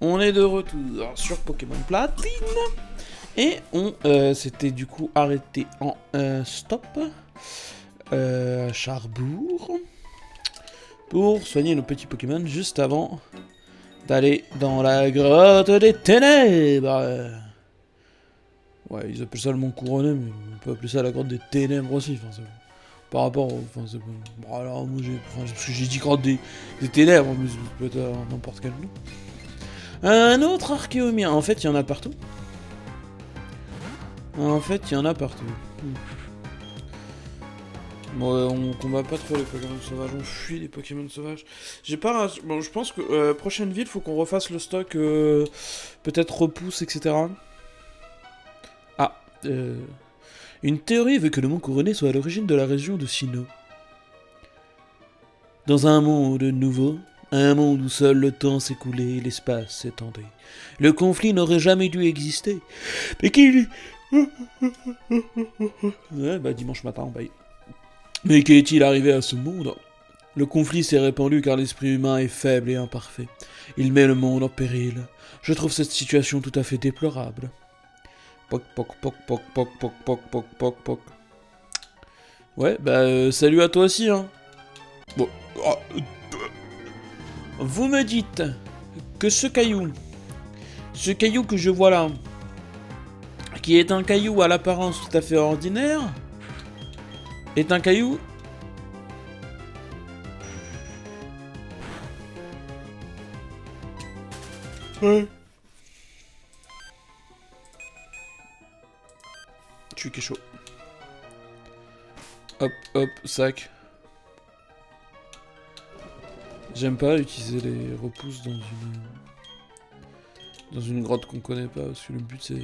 On est de retour sur Pokémon Platine. Et on s'était du coup arrêté en stop à Charbourg pour soigner nos petits Pokémon juste avant d'aller dans la grotte des ténèbres. Ouais, ils appellent ça le mont couronné, mais on peut appeler ça la grotte des ténèbres aussi. Enfin, par rapport au... Enfin, c'est... Bon, alors, moi, parce que j'ai dit grotte des ténèbres, mais ça peut être n'importe quel nom. Un autre archéomien. En fait, il y en a partout. En fait, il y en a partout. Bon, on combat pas trop les Pokémon sauvages, on fuit les Pokémon sauvages. J'ai pas... Bon, je pense que prochaine ville, faut qu'on refasse le stock, peut-être repousse, etc. Ah, une théorie veut que le mont couronné soit à l'origine de la région de Sinnoh. Dans un monde nouveau, un monde où seul le temps s'écoulait et l'espace s'étendait, le conflit n'aurait jamais dû exister. Mais qui... Ouais, bah dimanche matin, bye. Mais qu'est-il arrivé à ce monde? Le conflit s'est répandu car l'esprit humain est faible et imparfait. Il met le monde en péril. Je trouve cette situation tout à fait déplorable. Poc poc poc poc poc poc poc poc poc poc. Ouais, bah salut à toi aussi, hein. Bon, vous me dites que ce caillou que je vois là, qui est un caillou à l'apparence tout à fait ordinaire, est un caillou... Ouais. Je suis chaud. Hop, hop, sac. J'aime pas utiliser les repousses dans une grotte qu'on connaît pas, parce que le but c'est...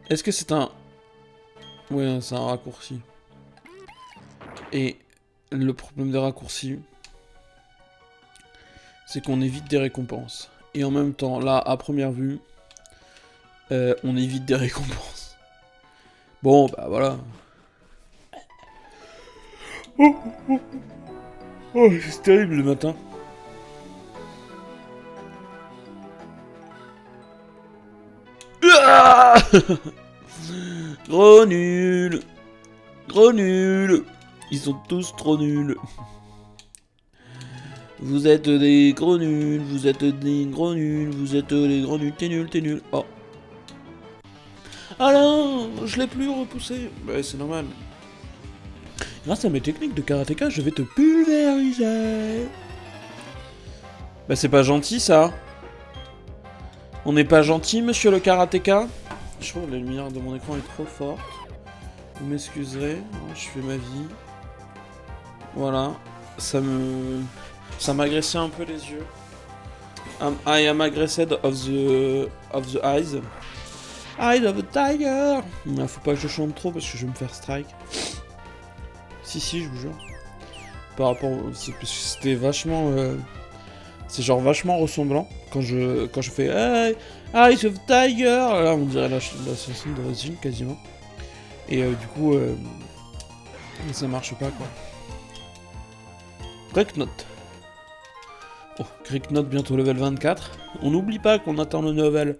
Est-ce que c'est un... Ouais, c'est un raccourci. Et le problème des raccourcis, c'est qu'on évite des récompenses. Et en même temps, là, à première vue, on évite des récompenses. Bon, bah voilà. Oh, c'est terrible le matin. Ah Gros nul. Gros nul. Ils sont tous trop nuls. Vous êtes des gros nuls, vous êtes des gros nuls, vous êtes des gros nuls, t'es nul, t'es nul. Oh. Ah non, je l'ai plus repoussé. Bah c'est normal. Grâce à mes techniques de karatéka, je vais te pulvériser. Bah c'est pas gentil ça. On n'est pas gentil, monsieur le karatéka. Je trouve que la lumière de mon écran est trop forte. Vous m'excuserez, je fais ma vie. Voilà, ça m'agressait un peu les yeux. I am aggressed of the eyes. Eyes of a tiger. Faut pas que je chante trop parce que je vais me faire strike. Si, je vous jure. Par rapport... C'était vachement... C'est genre vachement ressemblant. Quand je fais... Hey, Eyes of Tiger. Là, on dirait la chanson d'origine quasiment. Et du coup... ça marche pas, quoi. Cricknote. Oh, Cricknote bientôt level 24. On n'oublie pas qu'on attend le level.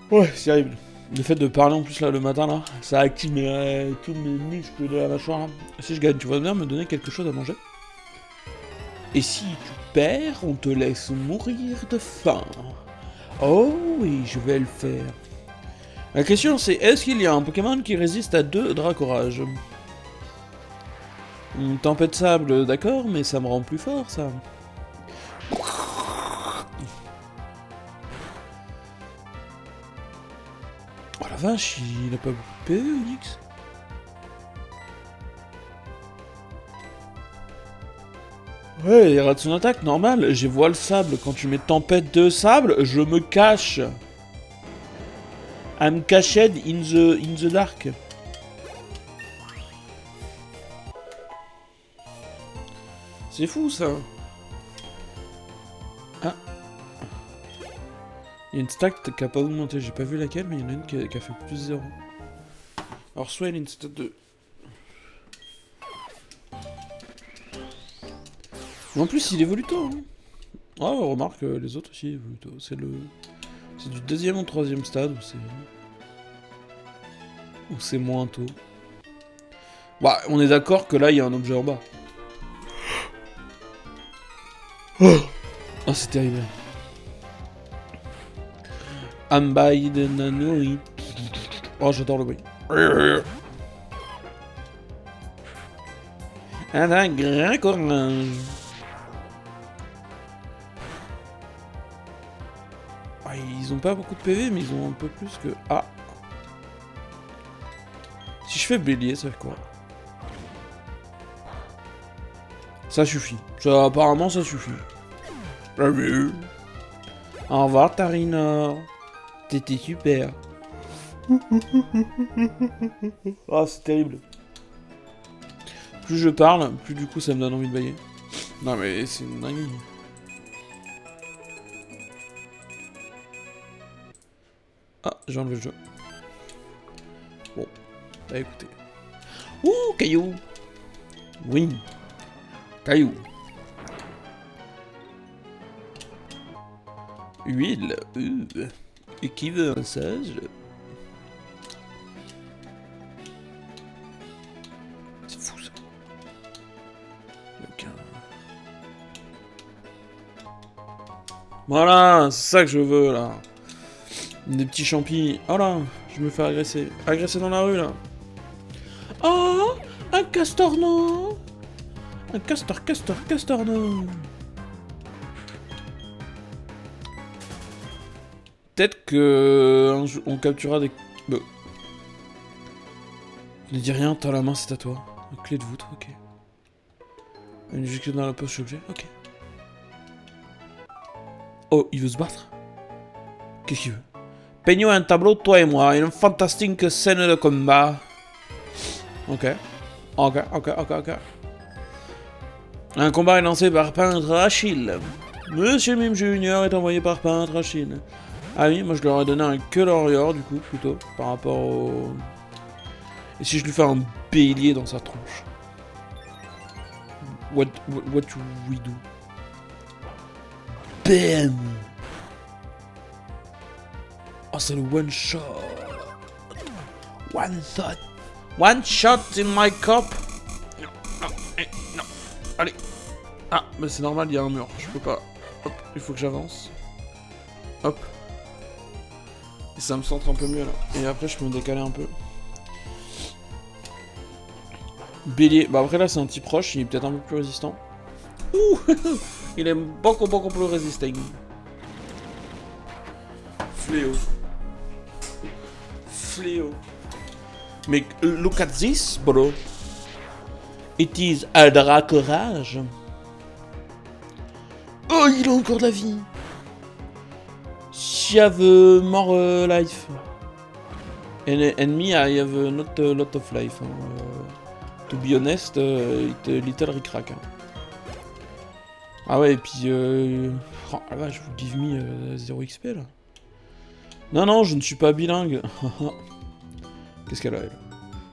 Ouais, c'est terrible. Le fait de parler en plus là le matin là, ça active tous mes muscles de la mâchoire là. Si je gagne, tu vas bien me donner quelque chose à manger. Et si tu perds, on te laisse mourir de faim. Oh oui, je vais le faire. La question c'est, est-ce qu'il y a un Pokémon qui résiste à 2 Dracorages? Une tempête de sable, d'accord, mais ça me rend plus fort ça. Oh la vache, il a pas beaucoup de PV, Onyx. Ouais, il rate son attaque, normal. J'ai voile sable. Quand tu mets tempête de sable, je me cache. I'm cached in the dark. C'est fou ça. Ah. Il y a une stack qui a pas augmenté, j'ai pas vu laquelle, mais il y en a une qui a fait plus 0. Alors soit elle a une stat de... En plus, il évolue tôt. Hein. Ah, remarque, les autres aussi évoluent tôt. C'est du 2e ou 3e stade où c'est moins tôt. Bah, on est d'accord que là, il y a un objet en bas. Oh, c'est terrible. Ambai de Nanori. Oh, j'adore le bruit. Un grand courage. Ah, ils ont pas beaucoup de PV, mais ils ont un peu plus que... Ah. Si je fais bélier, ça fait quoi? Ça suffit. Ça, apparemment, ça suffit. Salut. Au revoir, Tarina. T'étais super. Ah, c'est terrible. Plus je parle, plus du coup ça me donne envie de bailler. Non mais c'est une dinguerie. Ah, j'ai enlevé le jeu. Bon, bah écoutez. Ouh, caillou. Oui. Caillou. Huile. Et qui veut un sage? C'est fou ça. Voilà, c'est ça que je veux là. Des petits champis. Oh là, je me fais agresser. Agresser dans la rue là. Oh, un castorno. Un castorno. Peut-être que on capturera des... Bah. Ne dis rien, t'as la main, c'est à toi. Une clé de voûte, ok. Une jusque dans la poche objet, ok. Oh, il veut se battre? Qu'est-ce qu'il veut? Peignons un tableau, toi et moi, une fantastique scène de combat. Ok. Un combat est lancé par peintre Achille. Monsieur Mime Junior est envoyé par peintre Achille. Ah oui, moi je leur ai donné un queue l'orior du coup, plutôt, par rapport au... Et si je lui fais un bélier dans sa tronche? What do we do? Bam! Oh, c'est le one shot! One shot! One shot in my cup! Non. Allez! Ah, mais c'est normal, il y a un mur, je peux pas. Hop, il faut que j'avance. Hop. Et ça me centre un peu mieux là. Et après, je peux me décaler un peu. Bélier. Bah après là, c'est un type proche, il est peut-être un peu plus résistant. Ouh. Il est beaucoup plus résistant. Fléau. Mais look at this, bro. It is a courage. Oh, il a encore de la vie. She have more life. And me, I have not a lot of life. To be honest, it little ric-rac. Ah ouais, et puis... Oh la vache, vous give me 0 XP là. Non, je ne suis pas bilingue. Qu'est-ce qu'elle a, elle?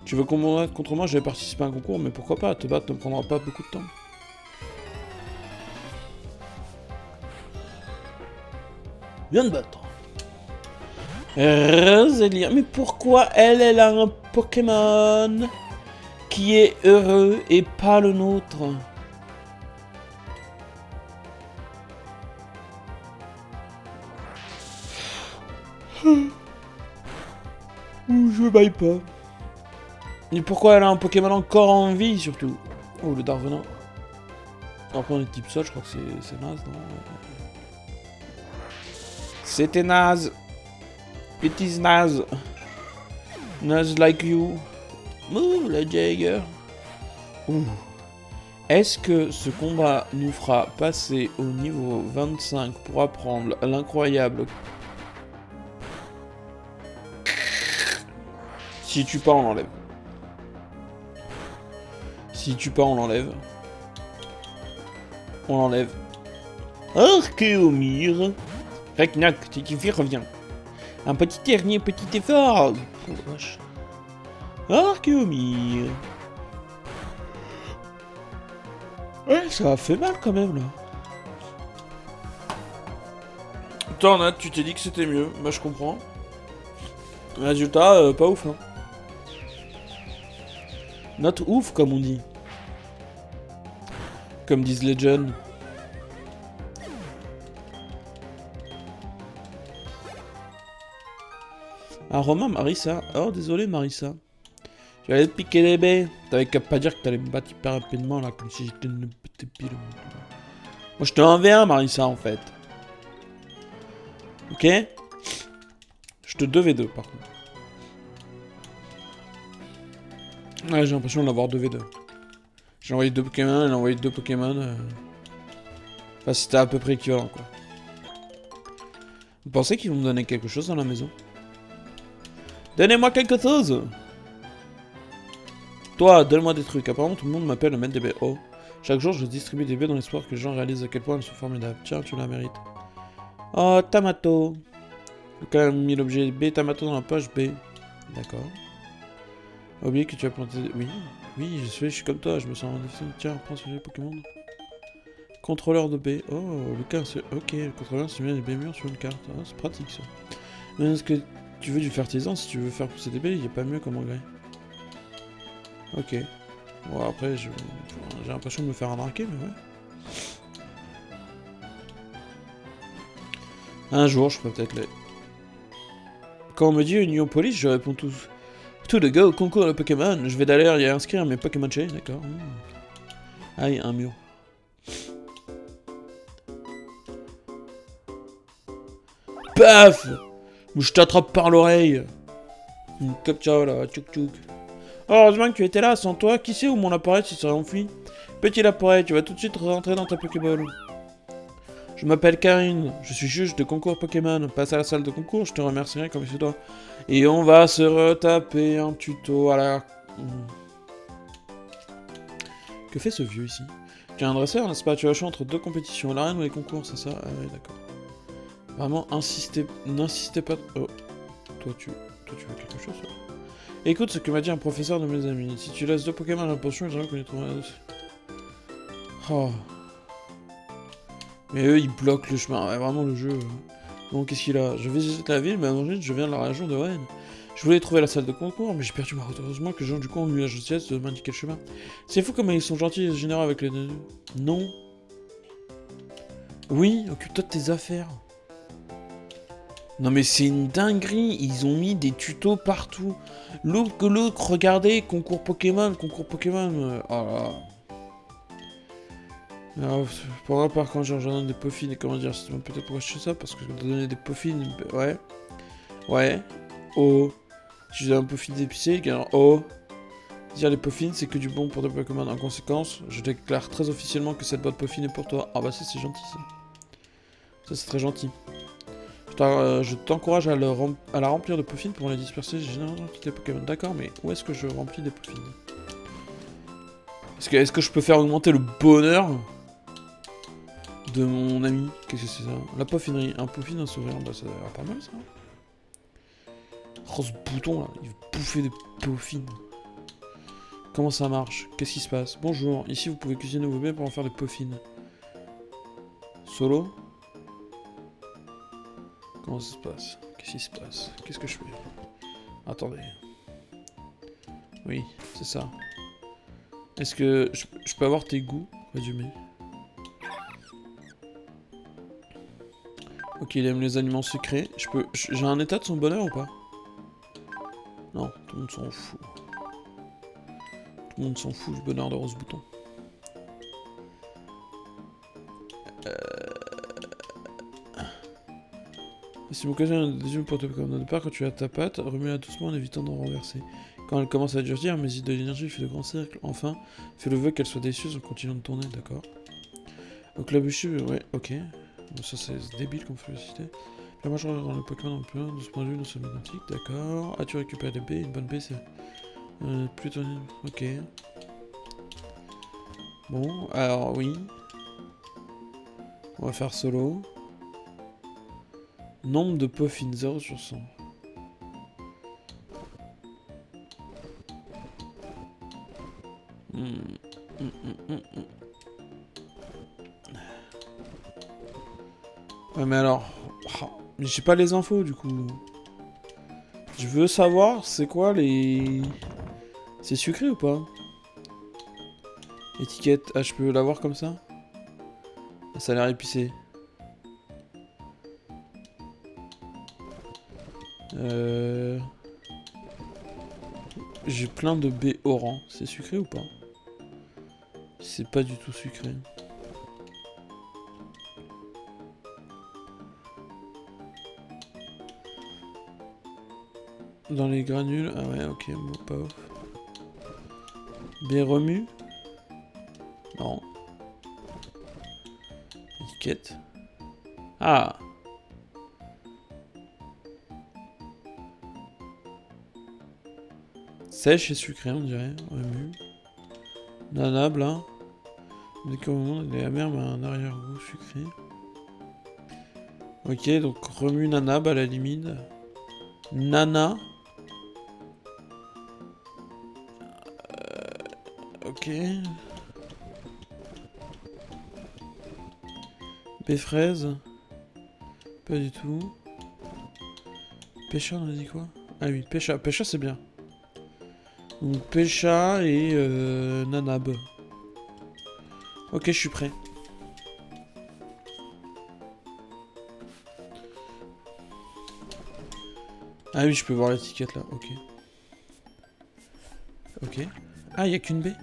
Tu veux combattre contre moi? J'avais participé à un concours, mais pourquoi pas? Te battre ne prendra pas beaucoup de temps. Viens de battre. Rosélia. Mais pourquoi elle a un Pokémon qui est heureux et pas le nôtre? Je baille pas. Et pourquoi elle a un Pokémon encore en vie, surtout? Oh, le Darvenin. Après, on est type sol, je crois que c'est naze, non? C'était naze. It is naze. Naze like you. Ouh, la Jagger. Ouh. Est-ce que ce combat nous fera passer au niveau 25 pour apprendre l'incroyable... Si tu pas, on l'enlève. Si tu pas, on l'enlève. On l'enlève. Archéomir. Reknak, tu kiffes, reviens. Un petit dernier petit effort. Oh vache. Archéomir. Ouais, ça a fait mal quand même, là. Toi, Nat, tu t'es dit que c'était mieux. Bah, je comprends. Résultat, pas ouf, hein. Not ouf, comme on dit. Comme disent les jeunes. Ah, Romain, Marissa. Oh, désolé, Marissa. Je vais aller te piquer les baies. T'avais qu'à pas dire que t'allais me battre hyper rapidement, là, comme si j'étais une petite pile. Moi, je te en V1, Marissa, en fait. Ok? Je te 2v2, par contre. Ouais, j'ai l'impression d'avoir 2v2. J'ai envoyé 2 Pokémon, elle a envoyé 2 Pokémon. Enfin, c'était à peu près équivalent, quoi. Vous pensez qu'ils vont me donner quelque chose dans la maison? Donnez-moi quelque chose! Toi, donne-moi des trucs. Apparemment, tout le monde m'appelle le maître des baies. Oh. Chaque jour, je distribue des baies dans l'espoir que les gens réalisent à quel point elles sont formidables. Tiens, tu la mérites. Oh, Tamato. J'ai quand même mis l'objet B Tamato dans la poche B. D'accord. Oubliez que tu as planté... Oui, oui, je suis comme toi, je me sens en déficit. Tiens, prends ce jeu Pokémon. Contrôleur de B. Oh, Lucas, c'est... Ok, le contrôleur se met les B mûrs sur une carte. Ah, c'est pratique, ça. Mais est-ce que tu veux du fertilisant? Si tu veux faire pousser des baies, il n'y a pas mieux comme engrais. Ok. Bon, après, j'ai l'impression de me faire arnaquer, mais ouais. Un jour, je pourrais peut-être les... Quand on me dit Union Police, je réponds tous. Tout de go au concours de Pokémon. Je vais d'ailleurs y inscrire mes Pokémon chez, d'accord. Aïe, un mur. Paf! Ou je t'attrape par l'oreille. Comme ça, là, tchouk tchouk. Oh, heureusement que tu étais là, sans toi, qui sait où mon appareil se serait enfui? Petit appareil, tu vas tout de suite rentrer dans ta Pokéball. Je m'appelle Karine, je suis juge de concours Pokémon. Passe à la salle de concours, je te remercierai comme il se doit. Et on va se retaper un tuto à la... Que fait ce vieux ici? Tu es un dresseur, n'est-ce pas? Tu as le choix entre deux compétitions, l'arène ou les concours, c'est ça? Ah ouais, d'accord. Vraiment, n'insistez pas... Oh, toi tu veux quelque chose, toi? Écoute ce que m'a dit un professeur de mes amis. Si tu laisses deux Pokémon à la potion, ils auraient qu'on y trouvera... Oh... Mais eux, ils bloquent le chemin. Ouais, vraiment, le jeu... Bon, qu'est-ce qu'il a? Je visite la ville, mais ensuite, je viens de la région de Rennes. Je voulais trouver la salle de concours, mais j'ai perdu ma route. Heureusement que les gens du coin ont eu la gentillesse de m'indiquer le chemin. C'est fou comme ils sont gentils et généreux avec les... Non. Oui, occupe-toi de tes affaires. Non mais c'est une dinguerie, ils ont mis des tutos partout. L'autre que l'autre, regardez, concours Pokémon. Oh là là. Alors, pour moi, par contre, j'en donne des peaufines, et comment dire, c'est peut-être pourquoi je fais ça, parce que je vais donner des peaufines, ouais. Ouais. Oh. Si je donne un peaufine épicé, alors oh. Dire les peaufines, c'est que du bon pour des Pokémon. En conséquence, je déclare très officiellement que cette boîte peaufine est pour toi. Ah bah ça, c'est gentil, ça. Ça, c'est très gentil. Je t'encourage à la remplir de peaufines pour les disperser généralement dans toutes les Pokémon. D'accord, mais où est-ce que je remplis des peaufines? Est-ce que je peux faire augmenter le bonheur de mon ami? Qu'est-ce que c'est ça? La peaufinerie. Un peaufine, un sourire. Bah ça a l'air pas mal ça. Oh ce bouton là, il veut bouffer des peaufines. Comment ça marche? Qu'est-ce qui se passe? Bonjour, ici vous pouvez cuisiner vos baies pour en faire des peaufines. Solo? Comment ça se passe? Qu'est-ce qui se passe? Qu'est-ce que je fais? Attendez. Oui, c'est ça. Est-ce que je peux avoir tes goûts? Résumé. Ok, il aime les aliments sucrés. J'ai un état de son bonheur ou pas? Non, tout le monde s'en fout. Tout le monde s'en fout du bonheur de Rose Bouton. Si vous occasionnez un désium pour te comme de départ, quand tu as ta pâte, remue-la doucement en évitant d'en renverser. Quand elle commence à durcir, mets-y de l'énergie, fais de grands cercles. Enfin, fais le vœu qu'elle soit déçue en continuant de tourner, d'accord. Donc la bûche, ouais, ok. Bon, ça c'est débile comme félicité. Puis moi je rends le Pokémon en plus de ce point de vue, nous sommes identiques, d'accord. As-tu récupéré des baies? Une bonne baie c'est... plutôt... Ok. Bon, alors oui. On va faire solo. Nombre de peaufines, 0 sur 100. Ouais, mais alors... Oh, mais j'ai pas les infos, du coup. Je veux savoir, c'est quoi les... C'est sucré ou pas? Étiquette. Ah, je peux l'avoir comme ça? Ah, ça a l'air épicé. J'ai plein de baies orange. C'est sucré ou pas? C'est pas du tout sucré. Dans les granules... Ah ouais, ok, bon, pas ouf. Baies remues? Non. Étiquette. Ah! Sèche et sucré, on dirait. Remue. Nanable, là. Dès qu'au moment, elle est amère, mais un arrière-goût sucré. Ok, donc remue nanab à la limite. Nana. Ok. Baie fraise. Pas du tout. Pécha, on a dit quoi? Ah oui, pécha. Pécha, c'est bien. Donc pécha et nanab. Ok, je suis prêt. Ah oui, je peux voir l'étiquette là, ok. Ok. Ah, il n'y a qu'une baie.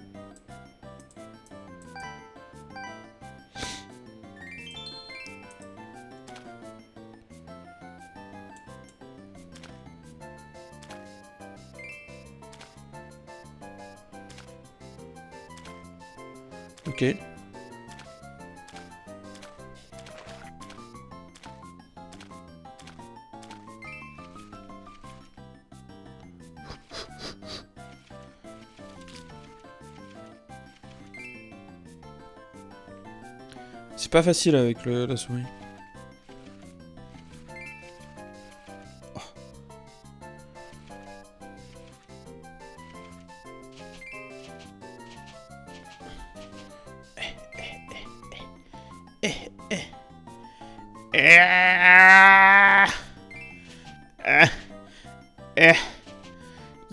Ok. C'est pas facile avec la souris.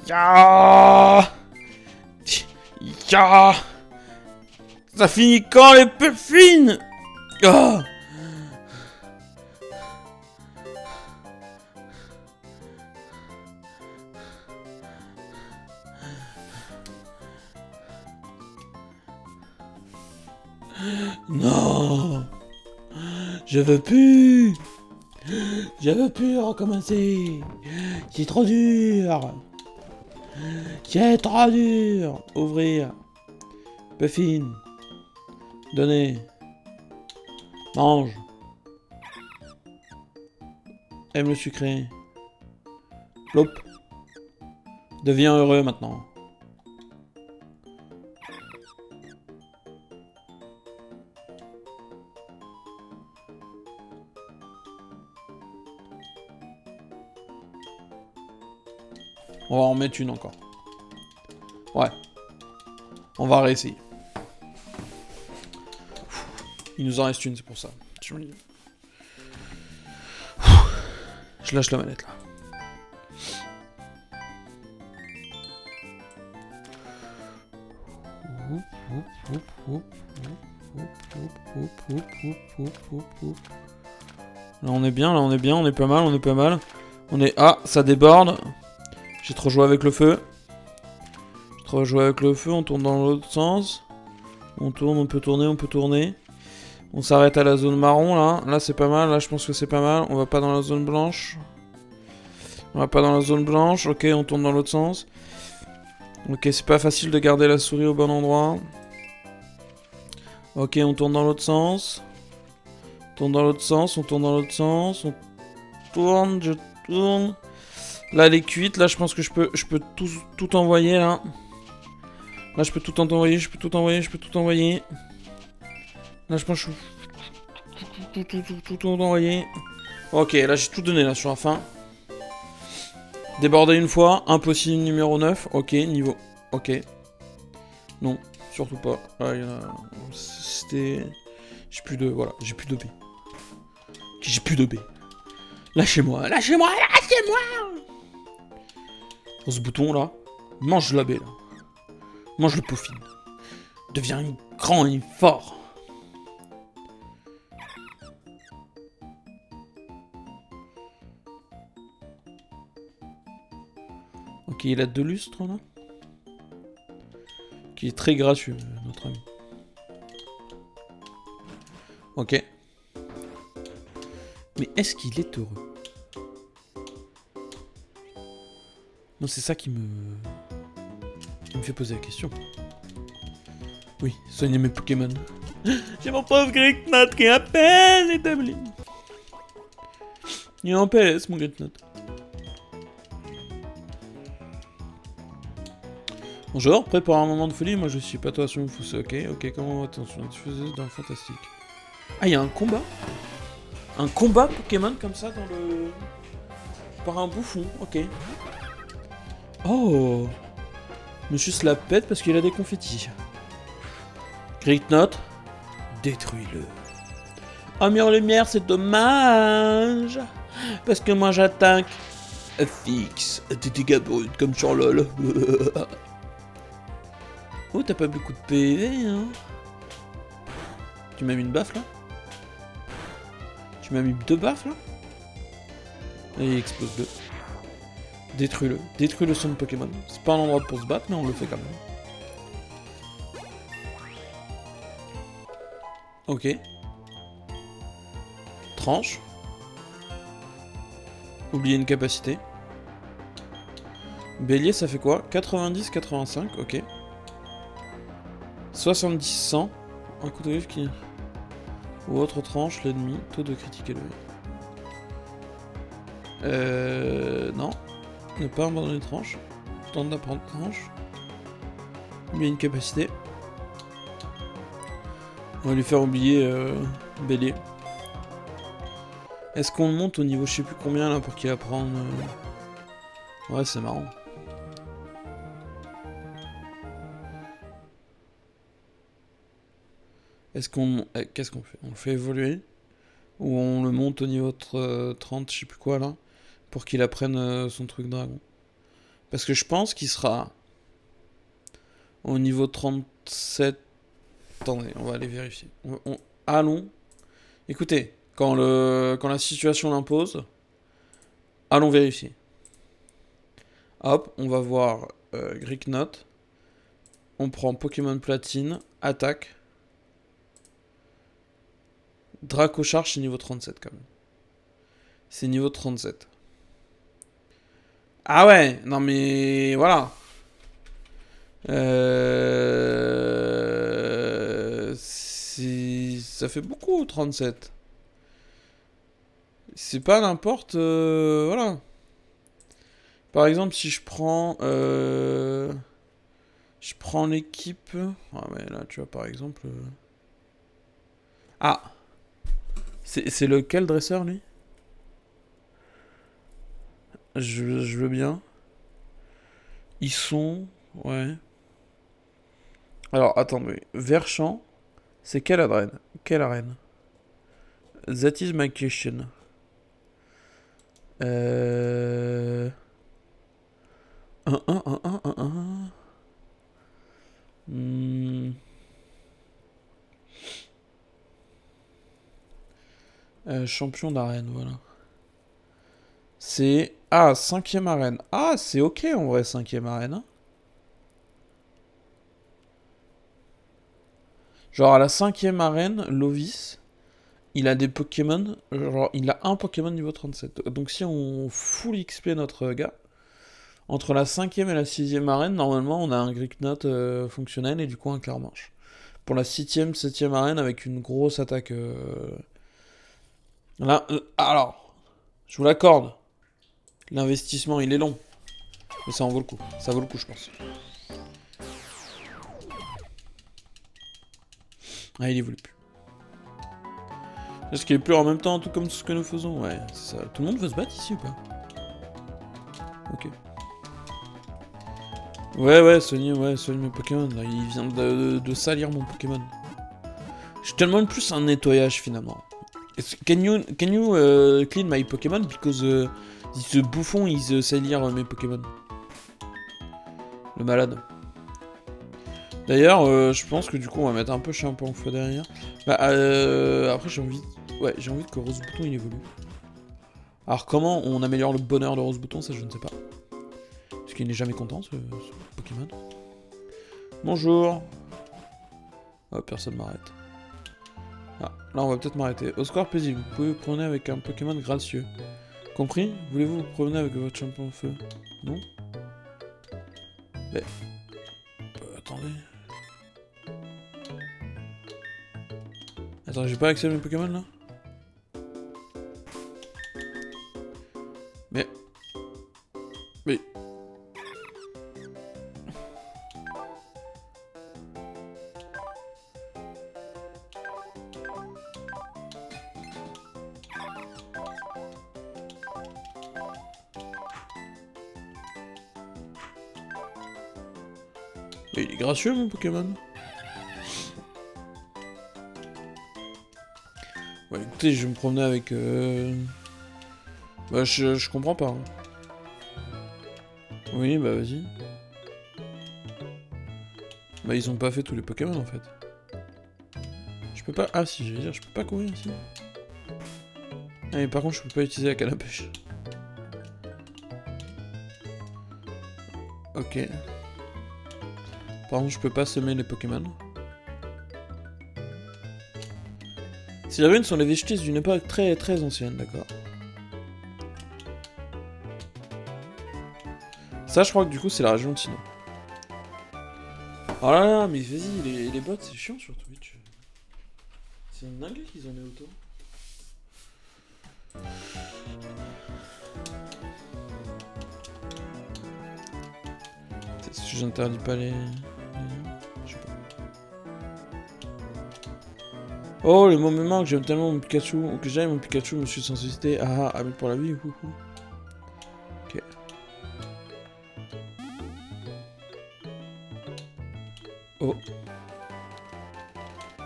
Oh. Ya. Ça finit quand les puffines? Oh. Non. Je veux plus. Je veux plus recommencer. C'est trop dur. C'est trop dur. Ouvrir. Puffin. Donner. Mange. Aime le sucré. Plop. Deviens heureux maintenant. On va en mettre une encore. Ouais. On va réessayer. Il nous en reste une, c'est pour ça. Je lâche la manette là. Là on est bien, on est pas mal, On est... Ah, ça déborde. J'ai trop joué avec le feu. On tourne dans l'autre sens. On tourne, on peut tourner. On s'arrête à la zone marron là. Là c'est pas mal, là je pense que c'est pas mal. On va pas dans la zone blanche. Ok, on tourne dans l'autre sens. Ok, c'est pas facile de garder la souris au bon endroit. Ok, on tourne dans l'autre sens. On tourne, je tourne. Là elle est cuite, là je pense que je peux tout envoyer là. Là je peux tout envoyer. Là je pense que je peux tout envoyer. Ok, là j'ai tout donné là sur la fin. Déborder une fois, impossible numéro 9. Ok, niveau. Ok. Non, surtout pas. Ah, c'était... J'ai plus de... Voilà, j'ai plus de B. J'ai plus de B. Lâchez-moi, lâchez-moi, lâchez-moi. Oh, ce bouton là, mange la B là. Mange le peaufine. Deviens grand et fort. Ok, il a 2 lustres là. Qui est très gracieux, notre ami. Ok. Mais est-ce qu'il est heureux? Non, c'est ça qui me fait poser la question. Oui, soigner mes Pokémon. J'ai mon pauvre Greatnut qui est à peine établi. Il est en PLS, mon Greatnut. Bonjour, prêt pour un moment de folie? Moi je suis pas toi, si vous foussez. Ok, comment attention, tu faisais dans le fantastique. Ah, il y a un combat? Un combat Pokémon comme ça dans le... Par un bouffon, ok. Oh, monsieur se la pète parce qu'il a des confettis. Greatnut, détruis-le. Oh, mais en lumière, c'est dommage. Parce que moi j'attaque fixe des dégâts bruts comme sur LOL. Oh, t'as pas beaucoup de PV, hein? Tu m'as mis une baffe là? Tu m'as mis 2 baffes là? Et il explose 2. Détruis-le. Détruis le son de Pokémon. C'est pas un endroit pour se battre, mais on le fait quand même. Ok. Tranche. Oublier une capacité. Bélier, ça fait quoi? 90, 85, ok. 70, 100. Un coup de griffe qui... Ou autre tranche, l'ennemi. Taux de critique élevé. Non. Ne pas abandonner tranche. Tente d'apprendre tranche. Oublier une capacité. On va lui faire oublier Bélier. Est-ce qu'on monte au niveau je sais plus combien là pour qu'il apprenne Ouais, c'est marrant. Est-ce qu'on... Qu'est-ce qu'on fait? On le fait évoluer? Ou on le monte au niveau 30, je sais plus quoi là, pour qu'il apprenne son truc dragon? Parce que je pense qu'il sera au niveau 37... Attendez, on va aller vérifier. Allons. Écoutez, quand la situation l'impose, allons vérifier. Hop, on va voir Greatnut. On prend Pokémon Platine, attaque. Draco Charge, c'est niveau 37 quand même. C'est niveau 37. Ah ouais, non mais voilà. Ça fait beaucoup 37. C'est pas n'importe... voilà. Par exemple, si je prends... je prends l'équipe... Ah ouais, là, tu vois, par exemple... Ah, c'est lequel dresseur, lui? Je veux bien. Ils sont... Ouais. Alors, attendez. Verchamp, c'est quelle arène? Quelle arène? That is my question. Champion d'arène, voilà. C'est... Ah, 5ème arène. Ah, c'est ok en vrai, 5ème arène. Hein. Genre à la 5ème arène, Lovis, il a des Pokémon. Genre, il a un Pokémon niveau 37. Donc si on full XP notre gars, entre la 5ème et la 6ème arène, normalement on a un Greatnut fonctionnel et du coup un Clairmarche. Pour la 6ème, 7ème arène avec une grosse attaque. Là, alors, je vous l'accorde. L'investissement il est long. Mais ça en vaut le coup. Ça vaut le coup, je pense. Ah, il évolue plus. Est-ce qu'il est plus en même temps, tout comme ce que nous faisons? Ouais, c'est ça. Tout le monde veut se battre ici ou pas? Ok. Ouais, soigne mes Pokémon. Là, il vient de salir mon Pokémon. Je te demande plus un nettoyage finalement. Can you clean my Pokémon because this bouffon is salir mes Pokémon. Le malade. D'ailleurs, je pense que du coup on va mettre un peu Champion-Feu derrière. Bah après j'ai envie que Rose Bouton il évolue. Alors comment on améliore le bonheur de Rose Bouton, ça je ne sais pas. Parce qu'il n'est jamais content ce Pokémon. Bonjour. Oh, personne m'arrête. Ah, là on va peut-être m'arrêter. Au score paisible, vous pouvez vous promener avec un Pokémon gracieux. Compris? Voulez-vous vous promener avec votre Champion-Feu? Non? Mais... attendez... Attends, j'ai pas accès à mes Pokémon là? Mais... Mais il est gracieux mon Pokémon. Ouais, écoutez, je vais me promener avec... Bah, je comprends pas. Hein. Oui, bah vas-y. Bah, ils ont pas fait tous les Pokémon en fait. Je peux pas... Ah si, j'allais dire, je peux pas courir ici. Ah, mais par contre, je peux pas utiliser la canne à pêche. Ok. Par contre, je peux pas semer les Pokémon. Ces ruines sont les vestiges d'une époque très très ancienne, d'accord. Ça, je crois que du coup, c'est la région de Sinnoh. Oh là là, mais vas-y, les bots, c'est chiant sur Twitch. C'est une dingue qu'ils en aient autant. Peut-être que j'interdis pas les... Je sais pas. Oh, le moment que j'aime tellement mon Pikachu, ou que j'aime mon Pikachu, me suis sans susciter. Ah, ah, mais pour la vie, ouhou. Ok. Oh.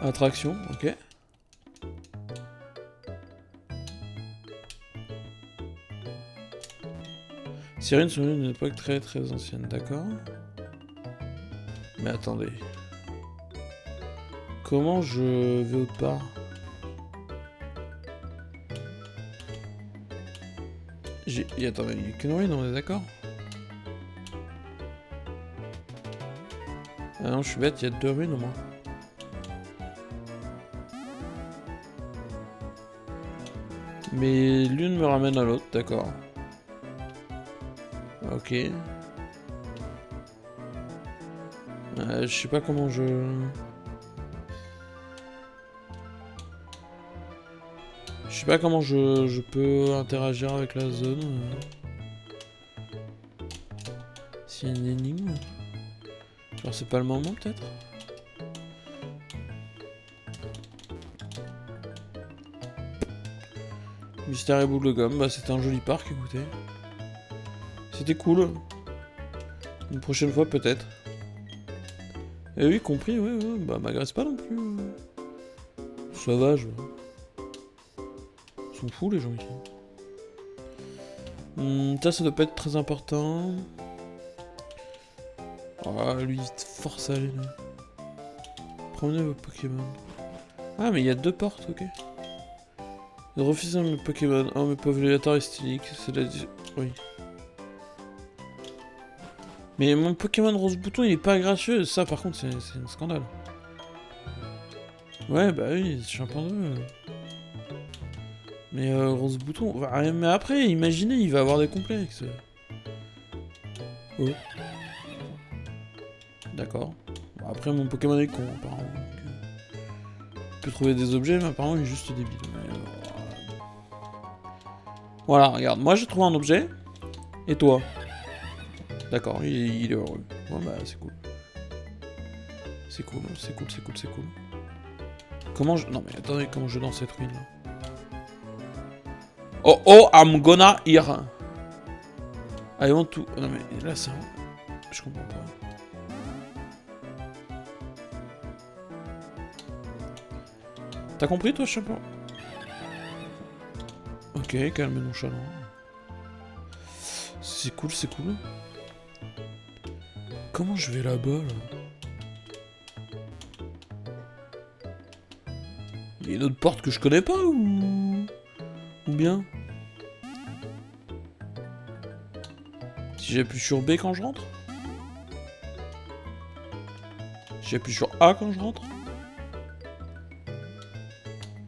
Attraction, ok. Sirène sont une époque très très ancienne, d'accord. Mais attendez. Comment je vais autre part? Attendez, il y a qu'une ruine, on est d'accord? Ah non, je suis bête, il y a 2 ruines au moins. Mais l'une me ramène à l'autre, d'accord. Ok. Je sais pas comment je... Je sais pas comment je peux interagir avec la zone. S'il y a une énigme. Genre c'est pas le moment peut-être? Mystère et boule de gomme, bah c'était un joli parc, écoutez. C'était cool. Une prochaine fois peut-être. Eh oui, compris, ouais, bah m'agresse pas non plus. Sauvage. Ils sont fous les gens ici. Ça doit pas être très important. Oh, lui, il te force à aller là. Promenez vos Pokémon. Ah, mais il y a 2 portes, ok. Refusez mes Pokémon. Oh, mes pauvres Léatar stylique, c'est la... Oui. Mais mon Pokémon Rose Bouton, il est pas gracieux. Ça, par contre, c'est un scandale. Ouais, bah oui, c'est Champion 2. Mais Rose Bouton... Mais après, imaginez, il va avoir des complexes. Oh. D'accord. Bon, après, mon Pokémon est con, apparemment. Il peut trouver des objets, mais apparemment, il est juste débile. Mais, voilà, regarde. Moi, j'ai trouvé un objet. Et toi? D'accord, il est heureux. Bon, bah, c'est cool. C'est cool, c'est cool, c'est cool, c'est cool. Comment je... Non, mais attendez, comment je lance cette ruine, là? Oh, oh, I'm gonna hear. I want to... Non, mais là, c'est un... Je comprends pas. T'as compris, toi, champion? Ok, calme et nonchalant. C'est cool, c'est cool. Comment je vais là-bas, là? Il y a une autre porte que je connais pas, ou bien? Si j'appuie sur B quand je rentre? Si j'appuie sur A quand je rentre?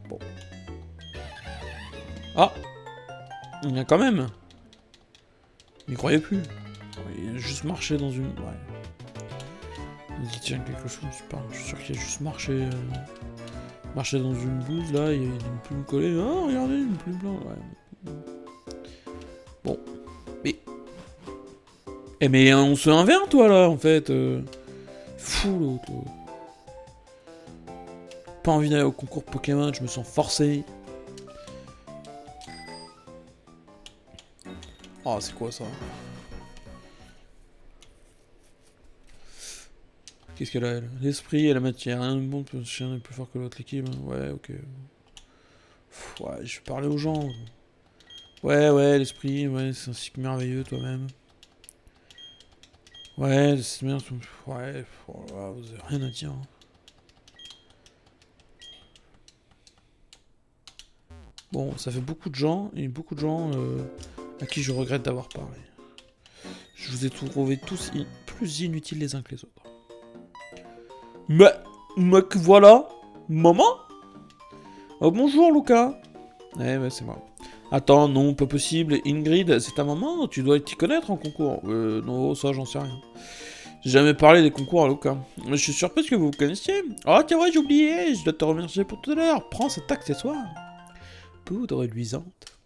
Bon. Ah! Il y en a quand même! Il croyait plus. Il a juste marché dans une... Ouais. Il dit tiens quelque chose, je sais pas. Je suis sûr qu'il a juste marché... Marché dans une blouse là, il y a une plume collée. Oh regardez, une plume blanche. Ouais. Bon. Mais... Eh mais on se invente toi là en fait. Fou l'autre. Pas envie d'aller au concours Pokémon, je me sens forcé. Oh c'est quoi ça? Qu'est-ce qu'elle a elle? L'esprit et la matière. Un bon chien est plus fort que l'autre. L'équipe. Ouais ok. Ouais, je vais parler aux gens. Ouais, l'esprit, ouais, c'est un cycle merveilleux toi-même. Ouais, c'est bien. Ouais, oh là, vous avez rien à dire. Hein. Bon, ça fait beaucoup de gens, à qui je regrette d'avoir parlé. Je vous ai trouvés tous plus inutiles les uns que les autres. Mais que voilà, maman. Oh bonjour Lucas. Ouais, c'est moi. Attends, non, pas possible. Ingrid, c'est ta maman, tu dois t'y connaître en concours. Non, ça j'en sais rien. J'ai jamais parlé des concours à Lucas. Je suis surprise que vous vous connaissiez. Oh tiens, ouais, j'ai oublié, je dois te remercier pour tout à l'heure. Prends cet accessoire. Poudre luisante.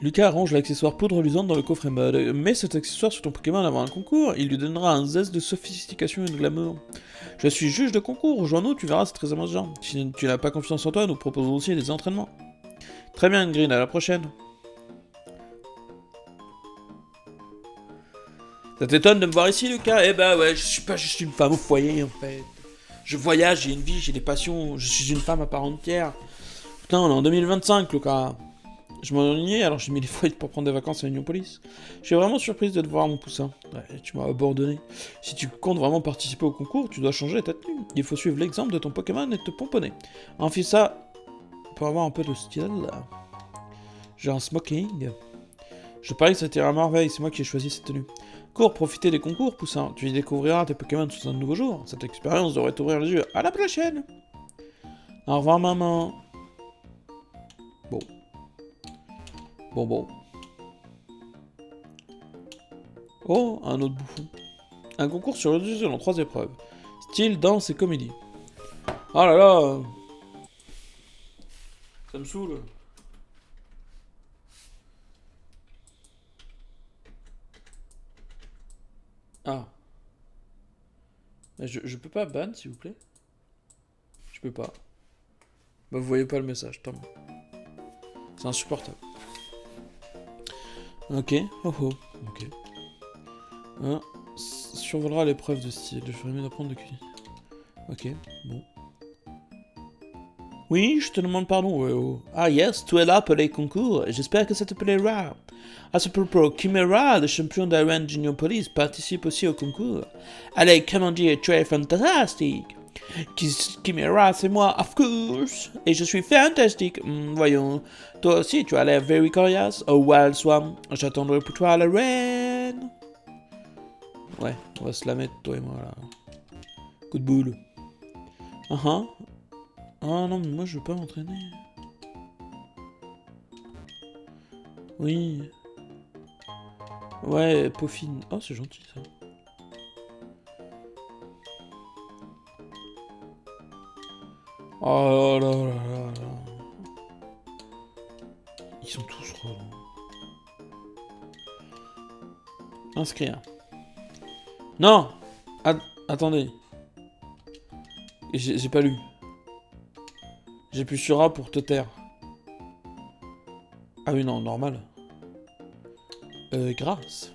Lucas arrange l'accessoire poudre luisante dans le coffret mode. Mets cet accessoire sur ton Pokémon avant un concours, il lui donnera un zeste de sophistication et de glamour. Je suis juge de concours, rejoins-nous, tu verras, c'est très amusant. Si tu n'as pas confiance en toi, nous proposons aussi des entraînements. Très bien, Green, à la prochaine. Ça t'étonne de me voir ici, Lucas? Eh ben ouais, je suis pas juste une femme au foyer, en fait. Je voyage, j'ai une vie, j'ai des passions, je suis une femme à part entière. Putain, on est en 2025, Lucas. Je m'ennuyais, alors j'ai mis les feuilles pour prendre des vacances à Uniopolis. Je suis vraiment surprise de te voir, mon poussin. Ouais, tu m'as abandonné. Si tu comptes vraiment participer au concours, tu dois changer ta tenue. Il faut suivre l'exemple de ton Pokémon et te pomponner. Enfile ça pour avoir un peu de style. J'ai un smoking. Je parie que ça t'ira à merveille, c'est moi qui ai choisi cette tenue. Cours, profiter des concours, poussin. Tu y découvriras tes Pokémon sous un nouveau jour. Cette expérience devrait t'ouvrir les yeux. À la prochaine. Au revoir, maman. Bon. Bon. Oh, un autre bouffon. Un concours sur le en 3 épreuves. Style, danse et comédie. Oh là là. Ça me saoule. Ah. Je peux pas ban, s'il vous plaît? Je peux pas. Bah vous voyez pas le message, tant mieux. C'est insupportable. Ok, ok. Survolera l'épreuve de style. Je ferais mieux d'apprendre de cuisine. Ok, bon. Oui, je te demande pardon, oh. Ah yes, tu es là pour les concours. J'espère que ça te plaira. À ce propos, Chimera, le champion d'Iron Junior Police, participe aussi au concours. Allez, comment dire, tu es fantastique. Chimera, c'est moi, of course. Et je suis fantastique. Voyons, toi aussi, tu as l'air very curious. Oh, Wild Swan, j'attendrai pour toi à la reine. Ouais, on va se la mettre, toi et moi, là. Coup de boule. Oh non, mais moi, je veux pas m'entraîner. Oui. Ouais, Pauphine. Oh, c'est gentil, ça. Oh là là là là. Ils sont tous relous. Inscrire. Non. Attendez. J'ai pas lu. J'appuie sur A pour te taire. Ah oui, non, normal. Grâce.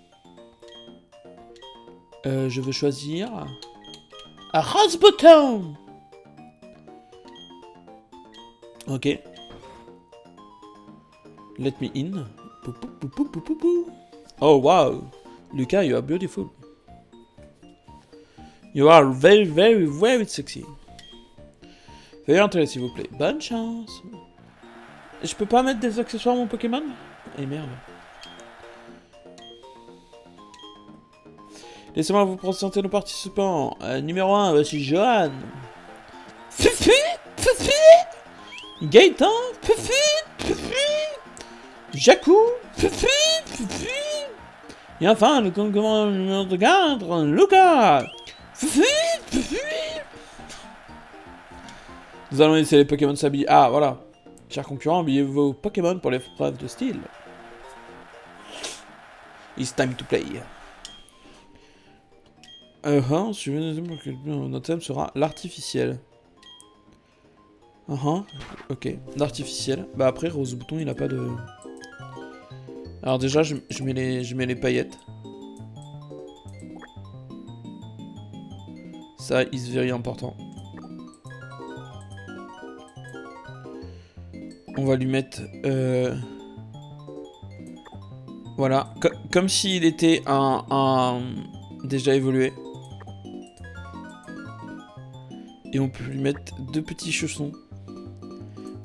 Je veux choisir... un Rose Button. Ok. Let me in. Pou, pou, pou, pou, pou, pou, pou. Oh, wow. Lucas, you are beautiful. You are very, very, very sexy. Veuillez entrer, s'il vous plaît. Bonne chance. Je peux pas mettre des accessoires mon Pokémon? Eh merde. Laissez-moi vous présenter nos participants. Numéro 1, voici Johan. Fufu, Fufu. Gaëtan, Fufu, Fufu. Jacou, Fufu, Fufu. Et enfin, le concurrent numéro 4, Lucas. Fufu, Fufu. Nous allons laisser les Pokémon s'habiller. Ah, voilà. Chers concurrents, habillez vos Pokémon pour l'épreuve de style. It's time to play. Suivez notre thème sera l'artificiel. Ok, l'artificiel. Bah après, Rose Bouton, il a pas de... Alors déjà, je mets les paillettes. Ça, is very important. On va lui mettre... Voilà, comme s'il était un déjà évolué. Et on peut lui mettre 2 petits chaussons.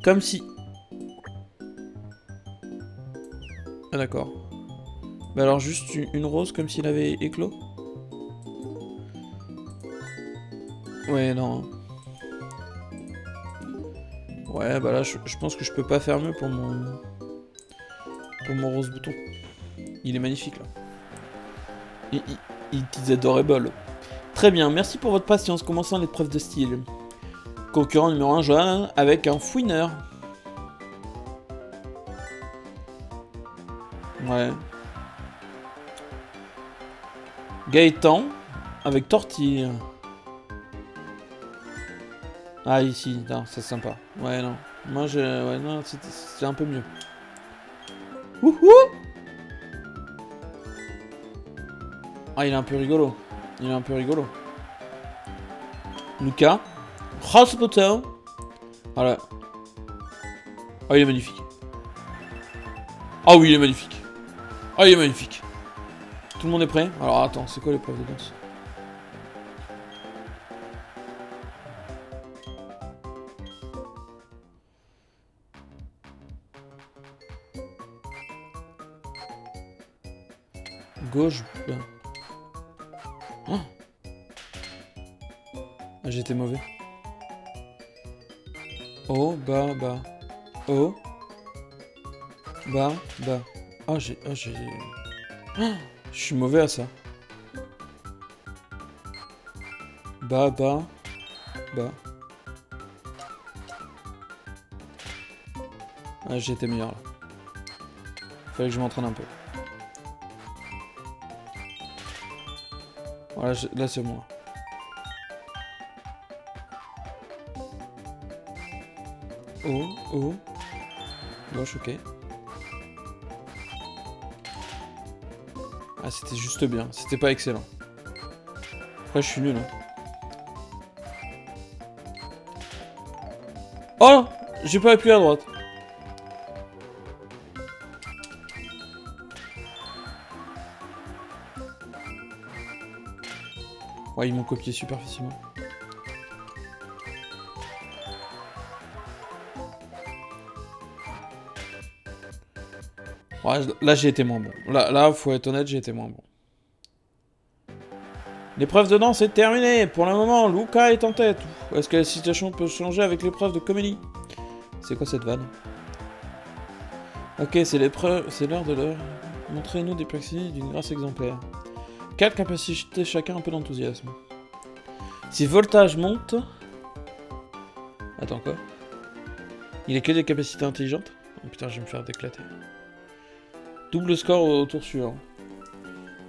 Comme si... Ah d'accord. Bah alors juste une rose comme s'il avait éclos. Ouais, non. Ouais, bah là, je pense que je peux pas faire mieux pour mon Rose Bouton. Il est magnifique, là. It is adorable. Très bien, merci pour votre patience. Commençons l'épreuve de style. Concurrent numéro 1, Johan, avec un fouineur. Ouais. Gaëtan, avec tortille. Ah, ici, c'est sympa. Ouais, non. Moi, ouais, non, c'est un peu mieux. Wouhou! Ah, il est un peu rigolo. Il est un peu rigolo. Lucas. Rose Bouton. Voilà. Ah, il est magnifique. Ah oui, il est magnifique. Ah, il est magnifique. Tout le monde est prêt? Alors, attends, c'est quoi l'épreuve de danse? Gauche, bas. Oh. Ah, j'étais mauvais. Oh, bas, bas. Oh. Bas, bas. Ah, j'ai... Oh, je suis mauvais à ça. Bas, bas. Bas. Ah, j'ai été meilleur là. Fallait que je m'entraîne un peu. Voilà, là c'est moi. Oh, oh. Gauche, ok. Ah, c'était juste bien. C'était pas excellent. Après, je suis nul. Hein. Oh! J'ai pas appuyé à droite. Ouais, ils m'ont copié super facilement. Ouais, là j'ai été moins bon. Là, faut être honnête, j'ai été moins bon. L'épreuve de danse est terminée. Pour le moment, Lucas est en tête. Est-ce que la situation peut changer avec l'épreuve de comédie? C'est quoi cette vanne? Ok, c'est l'épreuve, c'est l'heure de l'heure. Montrez-nous des praxis d'une grâce exemplaire. 4 capacités chacun, un peu d'enthousiasme. Si voltage monte... Attends, quoi? Il a que des capacités intelligentes? Oh putain, je vais me faire déclater. Double score au tour suivant.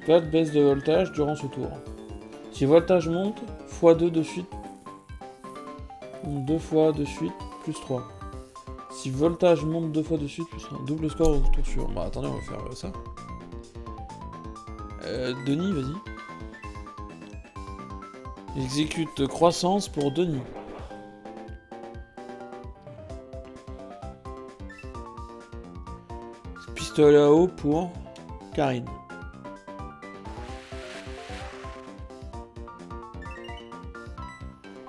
Pas de baisse de voltage durant ce tour. Si voltage monte, x2 de suite. 2 fois de suite, plus 3. Si voltage monte 2 fois de suite, plus 3. Double score au tour suivant. Bah attendez, on va faire ça. Denis, vas-y. Exécute croissance pour Denis. pistolet à eau pour Karine.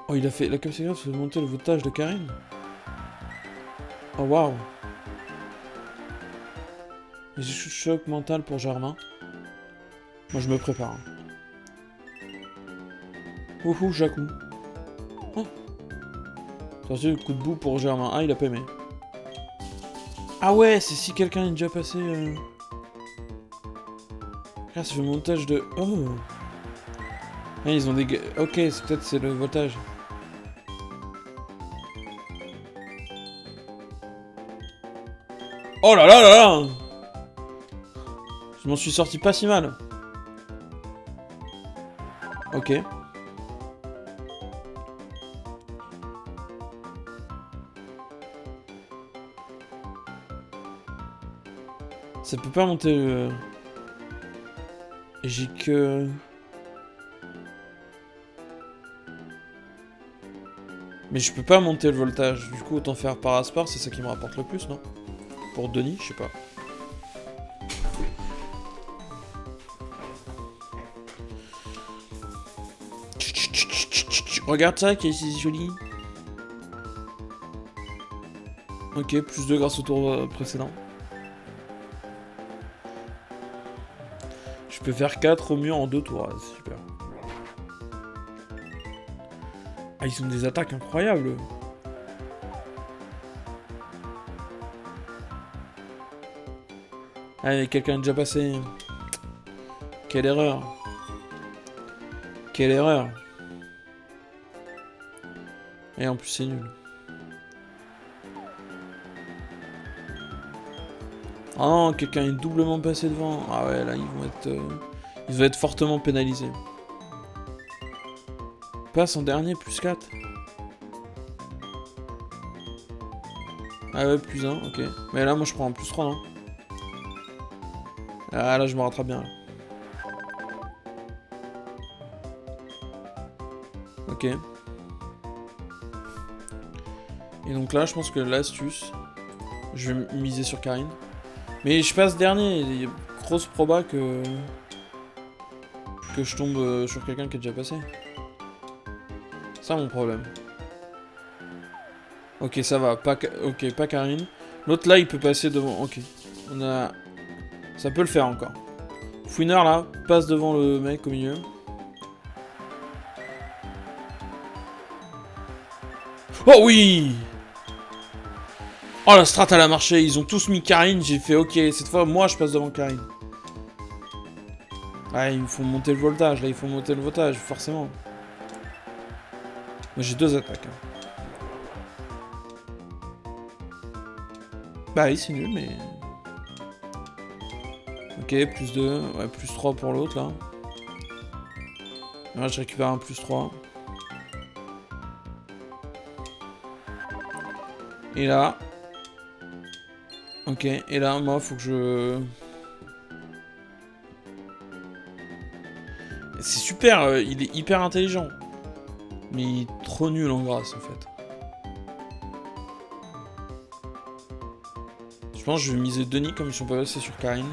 Oh, il a fait... La capsule fait monter le voltage de Karine. Oh, waouh. Les choc mental pour Germain. Moi, je me prépare. Ouhou, Jacou. Oh. Attention, le coup de boue pour Germain. Ah, il a pas aimé. Ah ouais, c'est si quelqu'un est déjà passé... Ah, c'est le montage de... Oh. Ah, ils ont des... Ok, peut-être c'est le voltage. Oh là là là là! Je m'en suis sorti pas si mal. Ok. Ça peut pas monter le... J'ai que... Mais je peux pas monter le voltage. Du coup, autant faire par aspar, c'est ça qui me rapporte le plus, non? Pour Denis, je sais pas. Regarde ça, qui est joli. Ok, plus 2 grâce au tour précédent. Je peux faire 4 au mur en 2 tours, c'est super. Ah, ils ont des attaques incroyables. Ah, mais quelqu'un est déjà passé. Quelle erreur. Quelle erreur. Et en plus, c'est nul. Ah non, quelqu'un est doublement passé devant. Ah ouais, là, ils vont être fortement pénalisés. Passe en dernier, plus 4. Ah ouais, plus 1, ok. Mais là, moi, je prends un plus 3, non? Ah, là, je me rattrape bien, là. Ok. Et donc là, je pense que l'astuce... Je vais miser sur Karine. Mais je passe dernier, il y a grosse proba que je tombe sur quelqu'un qui est déjà passé. C'est ça mon problème. Ok, ça va, ok, pas Karine. L'autre là, il peut passer devant, ok. On a... Ça peut le faire encore. Fouineur là, passe devant le mec au milieu. Oh oui! Oh, la strat, elle a marché. Ils ont tous mis Karine. J'ai fait, ok, cette fois, moi, je passe devant Karine. Ah, il faut monter le voltage. Là, il faut monter le voltage, forcément. Moi, j'ai 2 attaques. Hein. Bah oui, c'est nul, mais... Ok, plus 2. Ouais, plus 3 pour l'autre, là. Là, je récupère un plus 3. Et là... Ok, et là, moi, faut que je... C'est super, il est hyper intelligent. Mais il est trop nul en grâce, en fait. Je pense que je vais miser Denis, comme ils sont pas passés sur Karine.